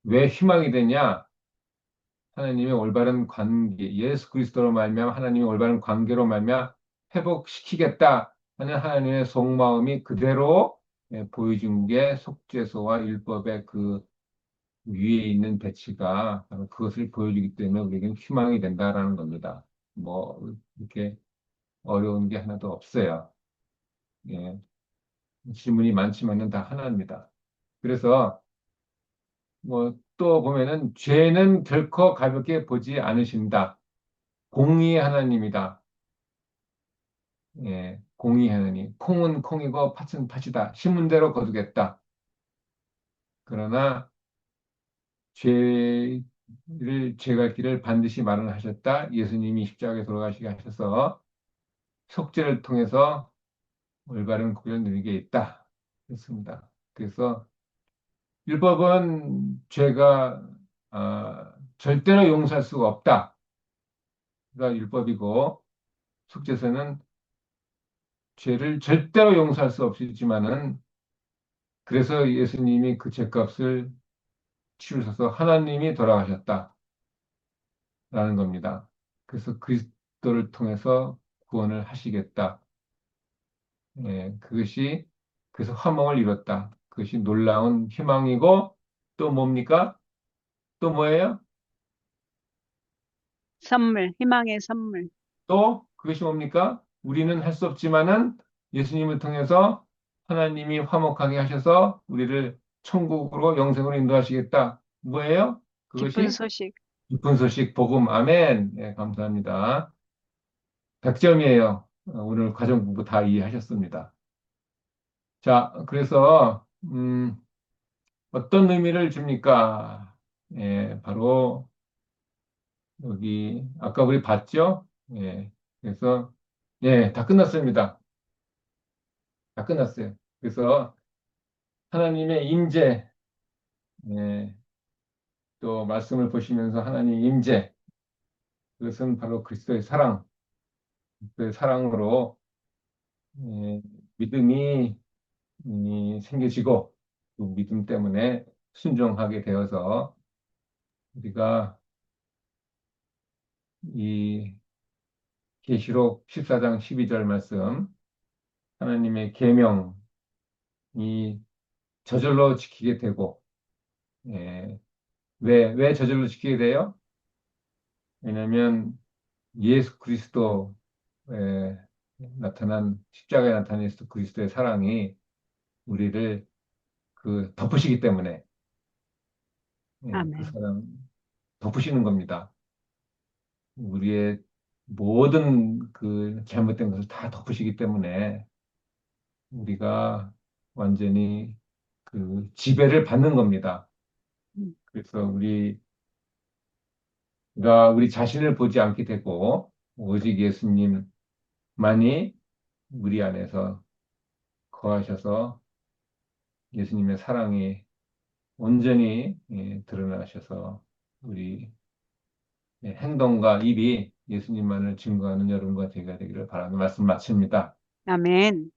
왜 희망이 되냐? 하나님의 올바른 관계, 예수 그리스도로 말미암아 하나님의 올바른 관계로 말미암아 회복시키겠다 하는 하나님의 속마음이 그대로 보여준 게 속죄소와 율법의 그 위에 있는 배치가 바로 그것을 보여주기 때문에 우리에게는 희망이 된다라는 겁니다. 뭐 이렇게 어려운 게 하나도 없어요. 예, 질문이 많지만은 다 하나입니다. 그래서 뭐 또 보면은 죄는 결코 가볍게 보지 않으신다. 공의의 하나님이다. 예, 공의의 하나님. 콩은 콩이고 팥은 팥이다. 심문대로 거두겠다. 그러나 죄갈 길을 반드시 마련하셨다. 예수님이 십자가에 돌아가시게 하셔서 속죄를 통해서 올바른 구원을 누리게 있다. 그렇습니다. 그래서 율법은 죄가 절대로 용서할 수가 없다가 율법이고 속죄서는 죄를 절대로 용서할 수 없지만은 그래서 예수님이 그 죄값을 치르셔서 하나님이 돌아가셨다라는 겁니다. 그래서 그리스도를 통해서 구원을 하시겠다. 그것이 그래서 화목을 이뤘다. 그것이 놀라운 희망이고 또 뭡니까? 또 뭐예요? 선물, 희망의 선물. 또 그것이 뭡니까? 우리는 할 수 없지만은 예수님을 통해서 하나님이 화목하게 하셔서 우리를 천국으로 영생으로 인도하시겠다. 뭐예요? 기쁜 그것이 소식. 기쁜 소식, 복음. 아멘. 네, 감사합니다. 100점이에요. 오늘 과정 공부 다 이해하셨습니다. 자, 그래서 어떤 의미를 줍니까? 바로 여기 아까 우리 봤죠? 그래서 다 끝났습니다. 다 끝났어요. 그래서 하나님의 임재, 예, 또 말씀을 보시면서 하나님의 임재, 그것은 바로 그리스도의 사랑, 그리스도의 사랑으로 예, 믿음이 생겨지고 그 믿음 때문에 순종하게 되어서 우리가 이 계시록 14장 12절 말씀 하나님의 계명이 저절로 지키게 되고 예, 왜 저절로 지키게 돼요? 왜냐하면 예수 그리스도에 나타난 십자가에 나타난 예수 그리스도의 사랑이 우리를 그 덮으시기 때문에 그 아멘. 사랑 덮으시는 겁니다. 우리의 모든 그 잘못된 것을 다 덮으시기 때문에 우리가 완전히 그 지배를 받는 겁니다. 음, 그래서 우리가 우리 자신을 보지 않게 되고 오직 예수님만이 우리 안에서 거하셔서 예수님의 사랑이 온전히 드러나셔서 우리 행동과 입이 예수님만을 증거하는 여러분과 제가 되기를 바라는 말씀 마칩니다. 아멘.